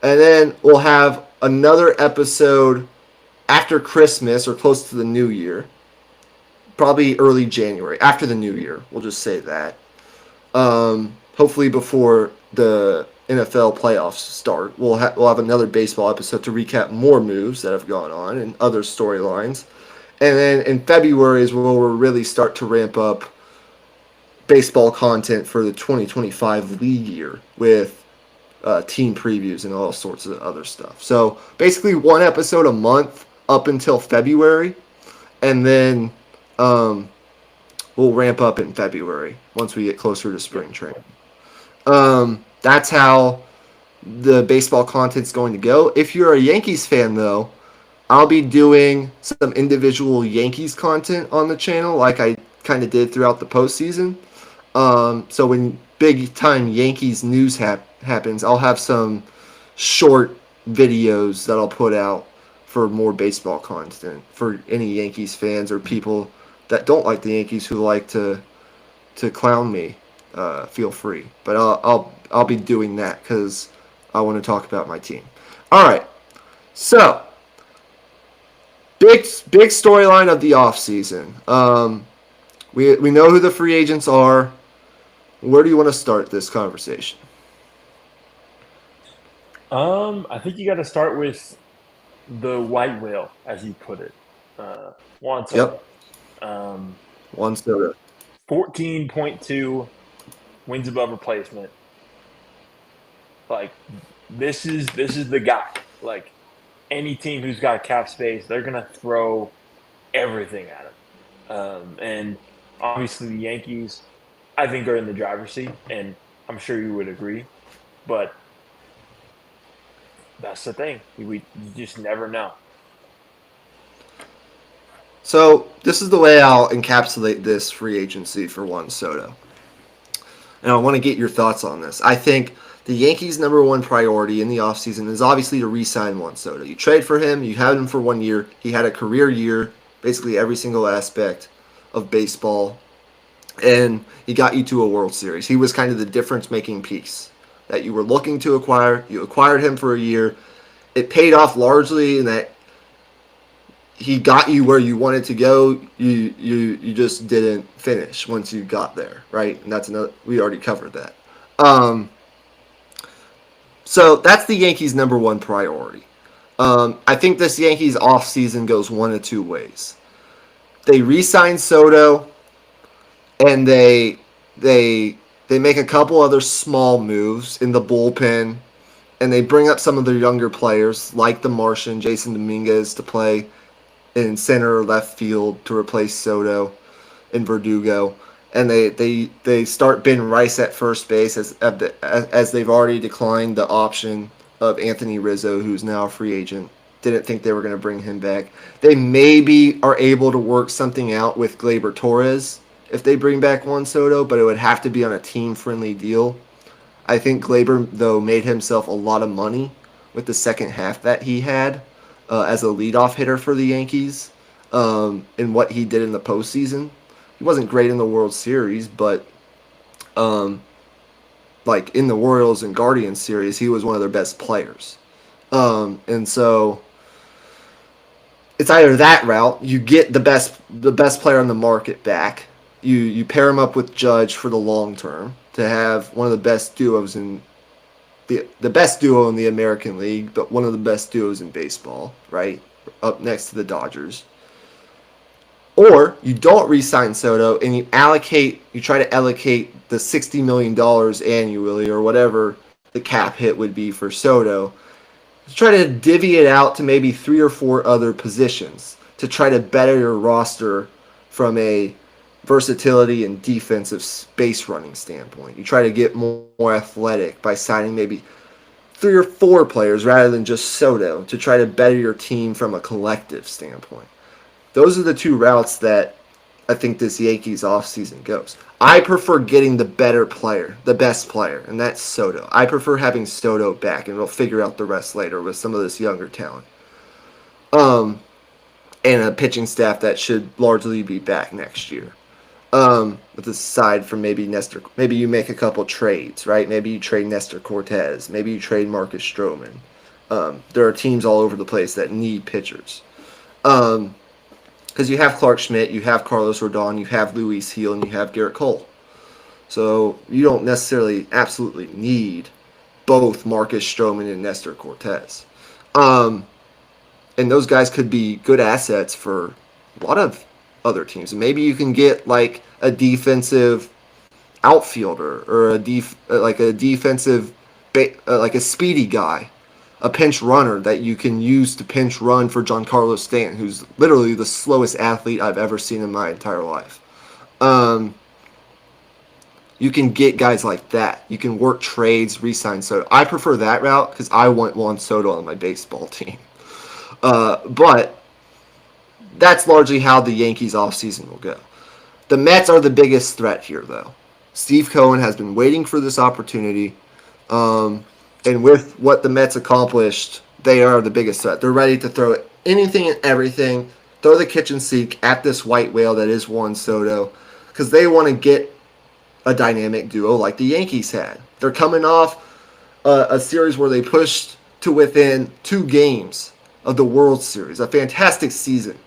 And then we'll have another episode after Christmas or close to the New Year probably early January, after the new year. We'll just say that. Hopefully before the NFL playoffs start, we'll have another baseball episode to recap more moves that have gone on and other storylines. And then in February is where we'll really start to ramp up baseball content for the 2025 league year with team previews and all sorts of other stuff. So basically one episode a month up until February, and then we'll ramp up in February once we get closer to spring training. That's how the baseball content's going to go. If you're a Yankees fan, though, I'll be doing some individual Yankees content on the channel like I kind of did throughout the postseason. So when big-time Yankees news happens, I'll have some short videos that I'll put out for more baseball content for any Yankees fans or people that don't like the Yankees who like to clown me. Feel free, but I'll be doing that because I want to talk about my team. All right, so big storyline of the offseason. We know who the free agents are. Where do you want to start this conversation? I think you got to start with the white whale, as you put it. Juan Soto. Yep. Juan Soto. 14.2 wins above replacement. Like, this is the guy. Like, any team who's got cap space, they're gonna throw everything at him. And obviously, the Yankees, I think, are in the driver's seat, and I'm sure you would agree. But that's the thing. You just never know. So this is the way I'll encapsulate this free agency for Juan Soto. And I want to get your thoughts on this. I think the Yankees' number one priority in the offseason is obviously to re-sign Juan Soto. You trade for him. You have him for 1 year. He had a career year, basically every single aspect of baseball. And he got you to a World Series. He was kind of the difference-making piece that you were looking to acquire. You acquired him for a year. It paid off largely in that he got you where you wanted to go. You just didn't finish once you got there, right? And that's another. We already covered that. So that's the Yankees' number one priority. I think this Yankees offseason goes one of two ways. They re-sign Soto, and they make a couple other small moves in the bullpen, and they bring up some of their younger players like the Martian, Jason Dominguez, to play in center or left field to replace Soto and Verdugo. And they start Ben Rice at first base as they've already declined the option of Anthony Rizzo, who's now a free agent. Didn't think they were going to bring him back. They maybe are able to work something out with Gleyber Torres if they bring back Juan Soto, but it would have to be on a team-friendly deal. I think Gleyber, though, made himself a lot of money with the second half that he had as a leadoff hitter for the Yankees in what he did in the postseason. He wasn't great in the World Series, but like in the Royals and Guardians series, he was one of their best players. And so it's either that route, you get the best player on the market back, you pair him up with Judge for the long term to have one of the best duos in the best duo in the American League, but one of the best duos in baseball, right? Up next to the Dodgers. Or you don't re-sign Soto and you try to allocate the $60 million annually or whatever the cap hit would be for Soto. Try to divvy it out to maybe 3 or 4 other positions to try to better your roster from a versatility and defensive base running standpoint. You try to get more athletic by signing maybe 3 or 4 players rather than just Soto to try to better your team from a collective standpoint. Those are the 2 routes that I think this Yankees offseason goes. I prefer getting the better player, the best player, and that's Soto. I prefer having Soto back, and we'll figure out the rest later with some of this younger talent. And a pitching staff that should largely be back next year. With aside from maybe you make a couple trades, right? Maybe you trade Nestor Cortez. Maybe you trade Marcus Stroman. There are teams all over the place that need pitchers. Because you have Clark Schmidt, you have Carlos Rodon, you have Luis Heel, and you have Garrett Cole. So you don't necessarily absolutely need both Marcus Stroman and Nestor Cortez. And those guys could be good assets for a lot of other teams. Maybe you can get like a defensive outfielder or a defensive like a speedy guy, a pinch runner that you can use to pinch run for Giancarlo Stanton, who's literally the slowest athlete I've ever seen in my entire life. You can get guys like that. You can work trades, re-sign Soto. I prefer that route because I want Juan Soto on my baseball team. But that's largely how the Yankees offseason will go. The Mets are the biggest threat here, though. Steve Cohen has been waiting for this opportunity. And with what the Mets accomplished, they are the biggest threat. They're ready to throw anything and everything, throw the kitchen sink at this white whale that is Juan Soto, because they want to get a dynamic duo like the Yankees had. They're coming off a series where they pushed to within 2 games of the World Series, a fantastic season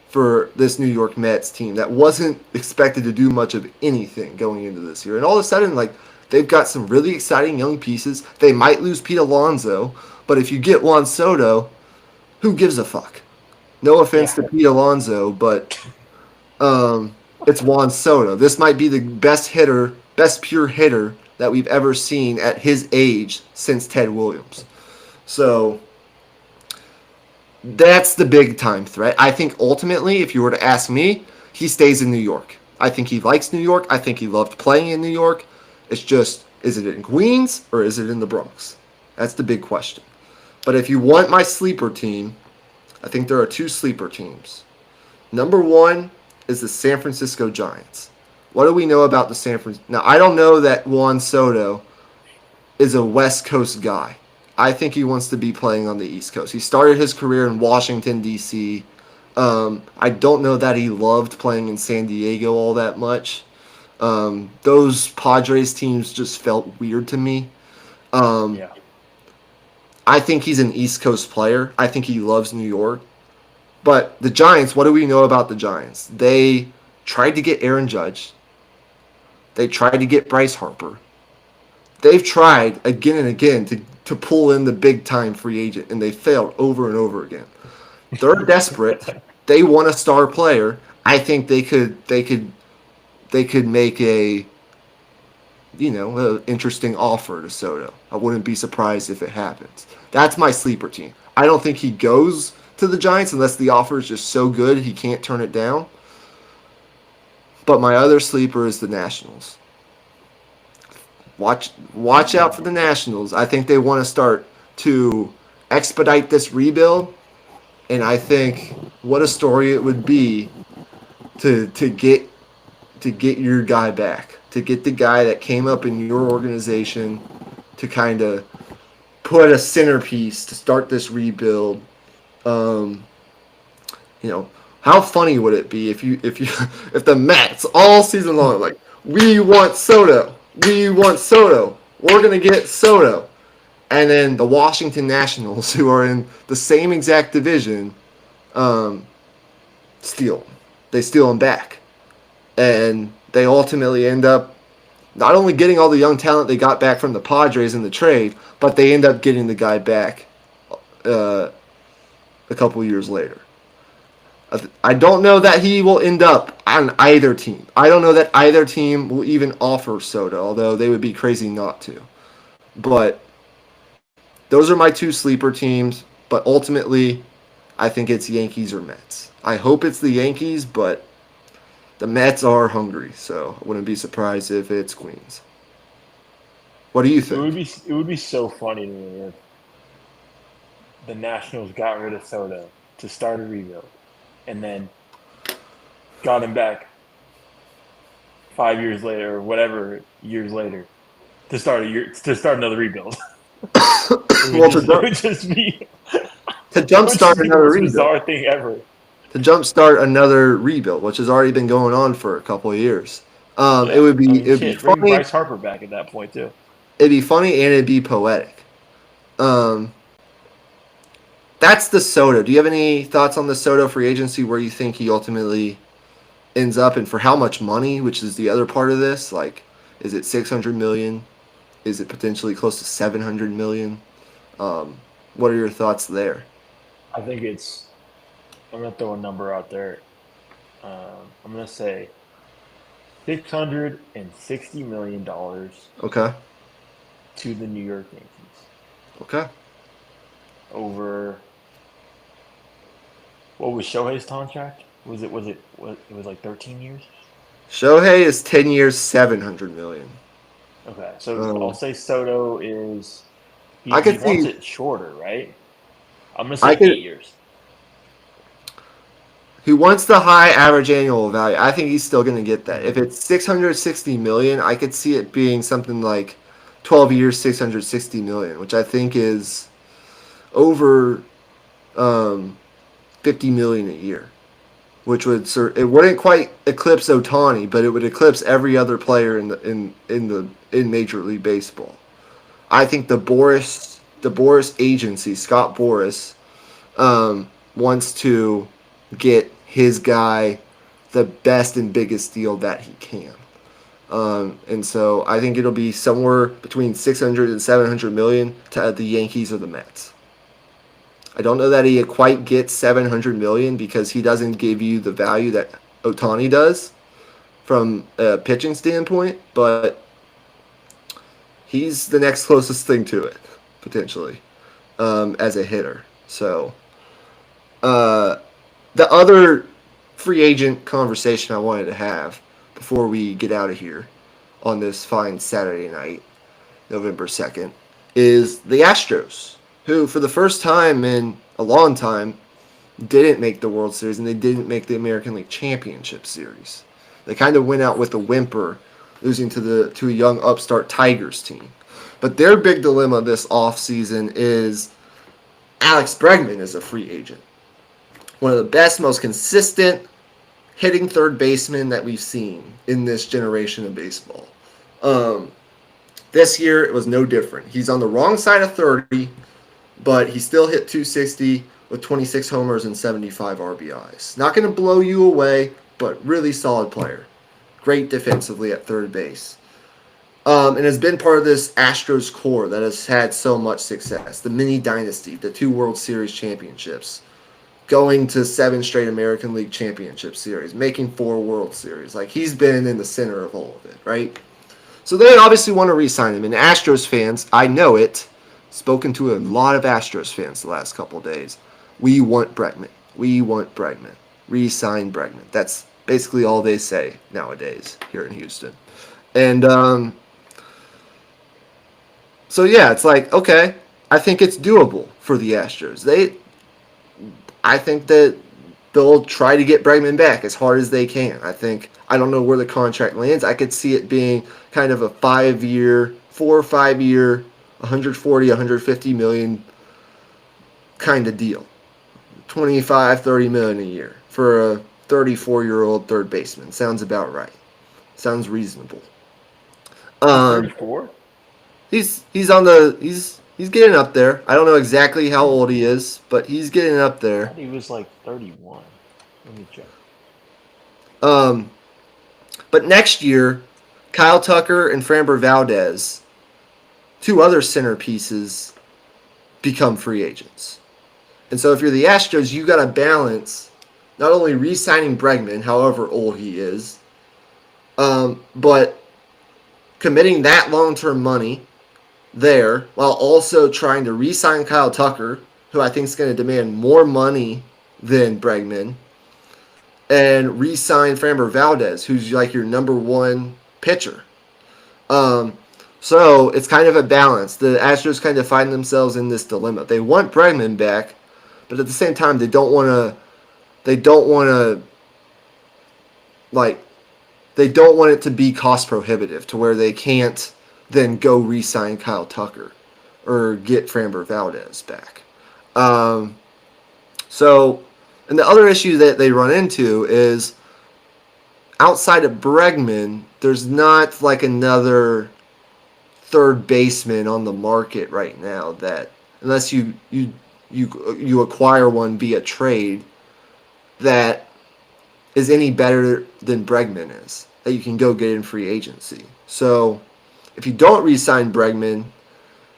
for this New York Mets team that wasn't expected to do much of anything going into this year. And all of a sudden, like, they've got some really exciting young pieces. They might lose Pete Alonso, but if you get Juan Soto, who gives a fuck? No offense to Pete Alonso, but it's Juan Soto. This might be the best pure hitter that we've ever seen at his age since Ted Williams. So that's the big time threat. I think ultimately, if you were to ask me, he stays in New York. I think he likes New York. I think he loved playing in New York. It's just, is it in Queens or is it in the Bronx? That's the big question. But if you want my sleeper team, I think there are 2 sleeper teams. Number 1 is the San Francisco Giants. What do we know about the San Francisco? Now, I don't know that Juan Soto is a West Coast guy. I think he wants to be playing on the East Coast. He started his career in Washington, D.C. I don't know that he loved playing in San Diego all that much. Those Padres teams just felt weird to me. I think he's an East Coast player. I think he loves New York. But the Giants, what do we know about the Giants? They tried to get Aaron Judge. They tried to get Bryce Harper. They've tried again and again to pull in the big-time free agent, and they failed over and over again. They're desperate. They want a star player. I think they could make a interesting offer to Soto. I wouldn't be surprised if it happens. That's my sleeper team. I don't think he goes to the Giants unless the offer is just so good he can't turn it down. But my other sleeper is the Nationals. Watch out for the Nationals. I think they want to start to expedite this rebuild, and I think what a story it would be to get your guy back, to get the guy that came up in your organization to kind of put a centerpiece to start this rebuild. How funny would it be if the Mets all season long like, we want Soto, we're gonna get Soto, and then the Washington Nationals, who are in the same exact division, steal him back, and they ultimately end up not only getting all the young talent they got back from the Padres in the trade, but they end up getting the guy back a couple years later. I don't know that he will end up on either team. I don't know that either team will even offer Soto, although they would be crazy not to. But those are my 2 sleeper teams. But ultimately, I think it's Yankees or Mets. I hope it's the Yankees, but the Mets are hungry, so I wouldn't be surprised if it's Queens. What do you think? It would be so funny to me if the Nationals got rid of Soto to start a rebuild, and then got him back 5 years later or whatever years later to start another rebuild. It would just be to jumpstart another rebuild. Bizarre thing ever. To jumpstart another rebuild, which has already been going on for a couple of years. It would be bring funny. Bryce Harper back at that point too. It'd be funny and it'd be poetic. that's the Soto. Do you have any thoughts on the Soto free agency? Where you think he ultimately ends up, and for how much money? Which is the other part of this. Like, is it 600 million? Is it potentially close to 700 million? Um, what are your thoughts there? I think it's. I'm gonna throw a number out there. I'm gonna say $660 million Okay. to the New York Yankees Okay. over what was Shohei's contract? It was like 13 years? Shohei is 10 years, 700 million. Okay, so I'll Um, say Soto is I he could wants see. it shorter, right? I'm gonna I say could. 8 years. He wants the high average annual value. I think he's still going to get that. If Hmm. it's 660 million, I could see it being something like 12 years, 660 million, which I think is over um, 50 million a year. Which would it wouldn't quite eclipse Otani, but it would eclipse every other player in Major League Baseball. I think the Boris agency, Scott Boris, wants to get his guy the best and biggest deal that he can. And so I think it'll be somewhere between 600 and 700 million to the Yankees or the Mets. I don't know that he quite gets 700 million because he doesn't give you the value that Otani does from a pitching standpoint, but he's the next closest thing to it potentially as a hitter. So uh, the other free agent conversation I wanted to have before we get out of here on this fine Saturday night, November 2nd, is the Astros, who for the first time in a long time didn't make the World Series and they didn't make the American League Championship Series. They kind of went out with a whimper, losing to a young upstart Tigers team. But their big dilemma this offseason is Alex Bregman is a free agent. One of the best, most consistent hitting third baseman that we've seen in this generation of baseball. Um, this year, it was no different. He's on the wrong side of 30, but he still hit 260 with 26 homers and 75 RBIs. Not going to blow you away, but really solid player. Great defensively at third base. And has been part of this Astros core that has had so much success. The mini dynasty, the 2 World Series championships, going to 7 straight American League Championship Series, making 4 World Series. Like, he's been in the center of all of it, right? So they obviously want to re-sign him. And Astros fans, I know it, spoken to a lot of Astros fans the last couple of days. We want Bregman. We want Bregman. Re-sign Bregman. That's basically all they say nowadays here in Houston. And so yeah, it's like, okay, I think it's doable for the Astros. I think that they'll try to get Bregman back as hard as they can. I don't know where the contract lands. I could see it being kind of a 5-year, 4 or 5-year, 140, 150 million kind of deal. 25, 30 million a year for a 34-year-old third baseman. Sounds about right. Sounds reasonable. He's Um, 34. he's getting up there. I don't know exactly how old he is, but he's getting up I there. thought he was like 31. Let me check. Um, but next year, Kyle Tucker and Framber Valdez, 2 other centerpieces, become free agents. And so if you're the Astros, you got to balance not only re-signing Bregman, however old he is, but committing that long-term money there while also trying to re-sign Kyle Tucker, who I think is going to demand more money than Bregman, and re-sign Framber Valdez, who's like your number 1 pitcher. Um, so it's kind of a balance. The Astros kind of find themselves in this dilemma. They want Bregman back, but at the same time, they don't want to. They don't want to like. They don't want it to be cost prohibitive to where they can't then go re-sign Kyle Tucker or get Framber Valdez back. Um, so, and the other issue that they run into is outside of Bregman, there's not like another third baseman on the market right now that unless you you acquire one via trade that is any better than Bregman is, that you can go get in free agency. So if you don't re-sign Bregman,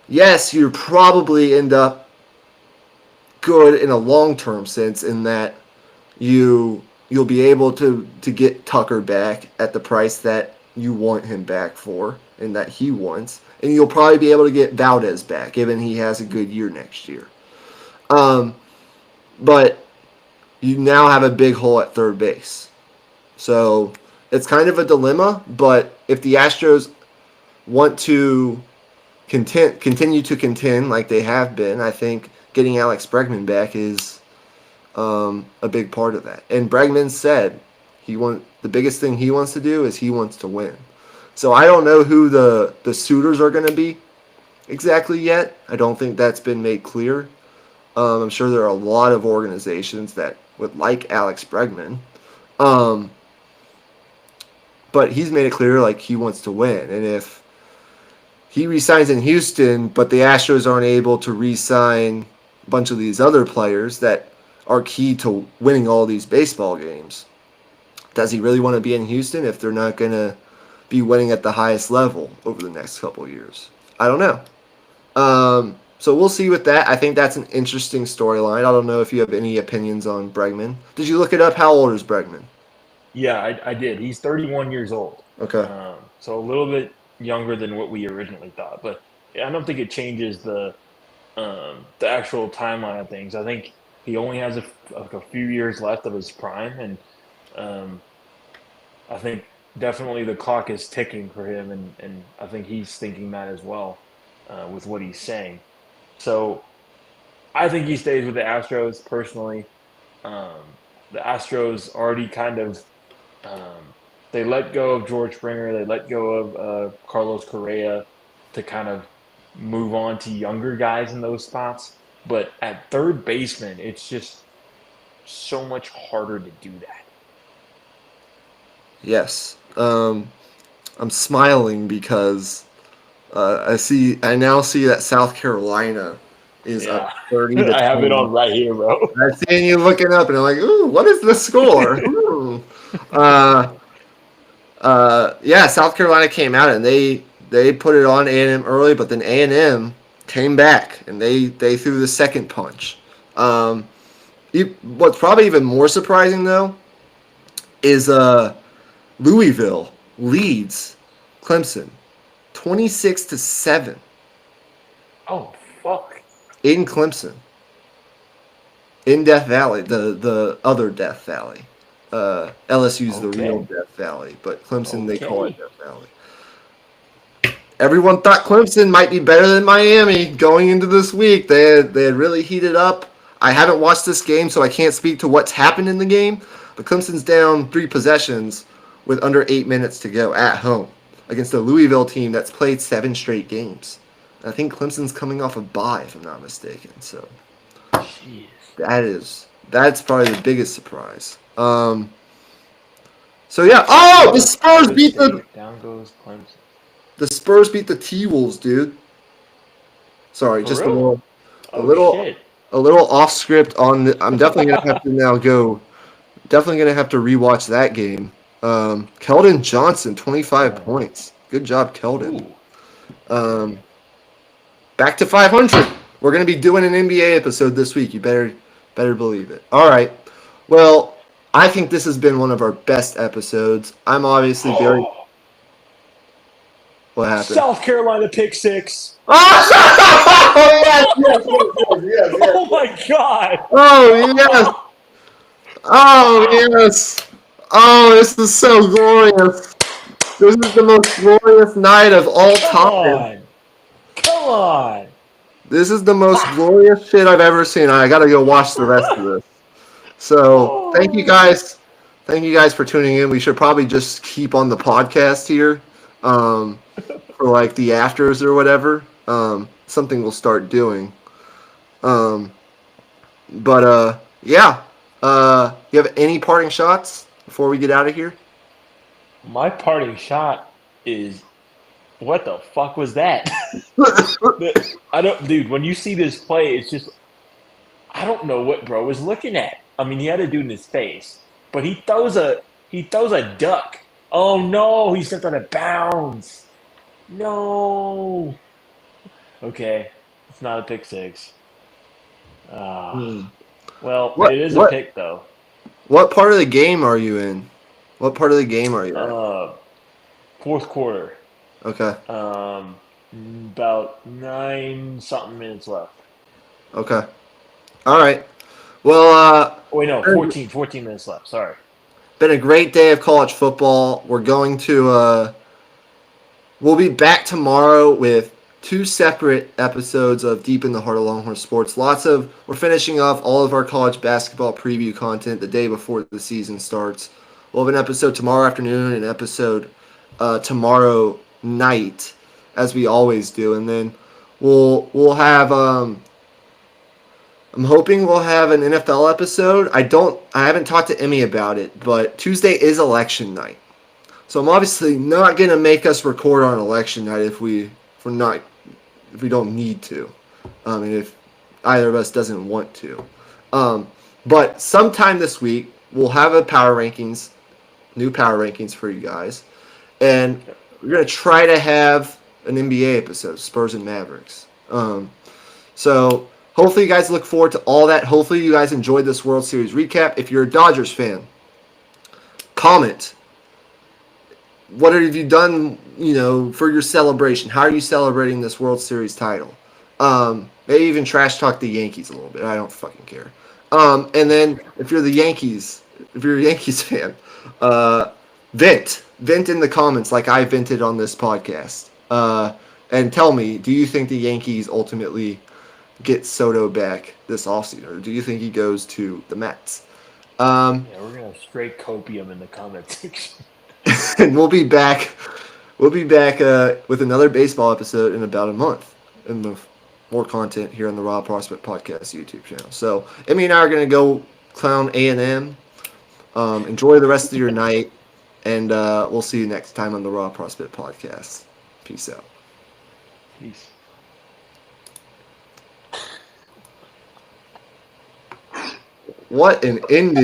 yes, you probably end up good in a long-term sense in that you'll be able to get Tucker back at the price that you want him back for and that he wants. And you'll probably be able to get Valdez back, given he has a good year next year. But you now have a big hole at third base. So it's kind of a dilemma, but if the Astros want to continue to contend like they have been, I think getting Alex Bregman back is a big part of that. And Bregman said the biggest thing he wants to do is he wants to win. So I don't know who the suitors are going to be exactly yet. I don't think that's been made clear. I'm sure there are a lot of organizations that would like Alex Bregman. But he's made it clear like he wants to win. And if he re-signs in Houston, but the Astros aren't able to re-sign a bunch of these other players that are key to winning all these baseball games, does he really want to be in Houston if they're not going to be winning at the highest level over the next couple of years? I don't know. So we'll see with that. I think that's an interesting storyline. I don't know if you have any opinions on Bregman. Did you look it up? How old is Bregman? Yeah, I did. He's 31 years old. Okay. So a little bit younger than what we originally thought. But I don't think it changes the actual timeline of things. I think he only has a few years left of his prime. And I think definitely the clock is ticking for him. And I think he's thinking that as well with what he's saying. So I think he stays with the Astros personally. The Astros already kind of they let go of George Springer. They let go of Carlos Correa to kind of move on to younger guys in those spots. But at third baseman, it's just so much harder to do that. Yes. I'm smiling because I now see that South Carolina is up 30 to 20. I have it on right here, bro. I'm seeing you looking up, and I'm like, ooh, what is the score? Yeah, South Carolina came out, and they put it on A&M early, but then A&M came back, and they threw the second punch. What's probably even more surprising, though, is Louisville leads Clemson 26-7. Oh, fuck. In Clemson. In Death Valley, the other Death Valley. LSU's the real Death Valley, but Clemson, they call it Death Valley. Everyone thought Clemson might be better than Miami going into this week. They had really heated up. I haven't watched this game, so I can't speak to what's happened in the game, but Clemson's down 3 possessions with under 8 minutes to go at home against a Louisville team that's played 7 straight games. I think Clemson's coming off a bye, if I'm not mistaken. So that's probably the biggest surprise. So yeah. Oh, the Spurs beat the. Down goes Clemson. The Spurs beat the T-Wolves, dude. Sorry, just a little off script on. I'm definitely gonna have to now go. Definitely gonna have to rewatch that game. Keldon Johnson, 25 points. Good job, Keldon. Back to 500. We're going to be doing an NBA episode this week. You better believe it. All right. Well, I think this has been one of our best episodes. I'm obviously very... What happened? South Carolina pick 6. Oh, yes. Oh, my God. Oh, yes. Oh, yes. Oh, this is so glorious. This is the most glorious night of all time. Come on. This is the most glorious shit I've ever seen. I got to go watch the rest of this. So, thank you guys. Thank you guys for tuning in. We should probably just keep on the podcast here for like the afters or whatever. Something we'll start doing. Yeah. You have any parting shots before we get out of here? My parting shot is, what the fuck was that? Dude, when you see this play, it's just, I don't know what bro was looking at. I mean, he had a dude in his face, but he throws a duck. Oh no, he stepped out of bounds. No. Okay, it's not a pick six. Ah, Hmm. well, What it is a what pick though. what part of the game are you in? What part of the game are you at? Uh, fourth quarter. Okay. Um, about nine something minutes left. Okay. All right. Well, Oh, wait, no, been 14 minutes left. Sorry. been a great day of college football. We're going to we'll be back tomorrow with two separate episodes of Deep in the Heart of Longhorn Sports. We're finishing off all of our college basketball preview content the day before the season starts. We'll have an episode tomorrow afternoon and an episode tomorrow night, as we always do, and then we'll have I'm hoping we'll have an NFL episode. I haven't talked to Emmy about it, but Tuesday is election night. So I'm obviously not gonna make us record on election night if we don't need to. And if either of us doesn't want to. Um, but sometime this week we'll have new power rankings for you guys, and we're gonna try to have an NBA episode, Spurs and Mavericks. So hopefully you guys look forward to all that. Hopefully you guys enjoyed this World Series recap. If you're a Dodgers fan, comment. What have you done, for your celebration? How are you celebrating this World Series title? Maybe even trash talk the Yankees a little bit. I don't fucking care. And then if you're a Yankees fan, vent in the comments like I vented on this podcast. And tell me, do you think the Yankees ultimately get Soto back this offseason, or do you think he goes to the Mets? Yeah, we're gonna straight copium in the comment section. And we'll be back. We'll be back with another baseball episode in about a month, and with more content here on the Raw Prospect Podcast YouTube channel. So Emmy and I are gonna go clown A&M. Enjoy the rest of your night, and we'll see you next time on the Raw Prospect Podcast. Peace out. Peace. What an ending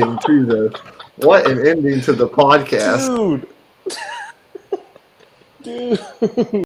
to the podcast. Dude. Dude.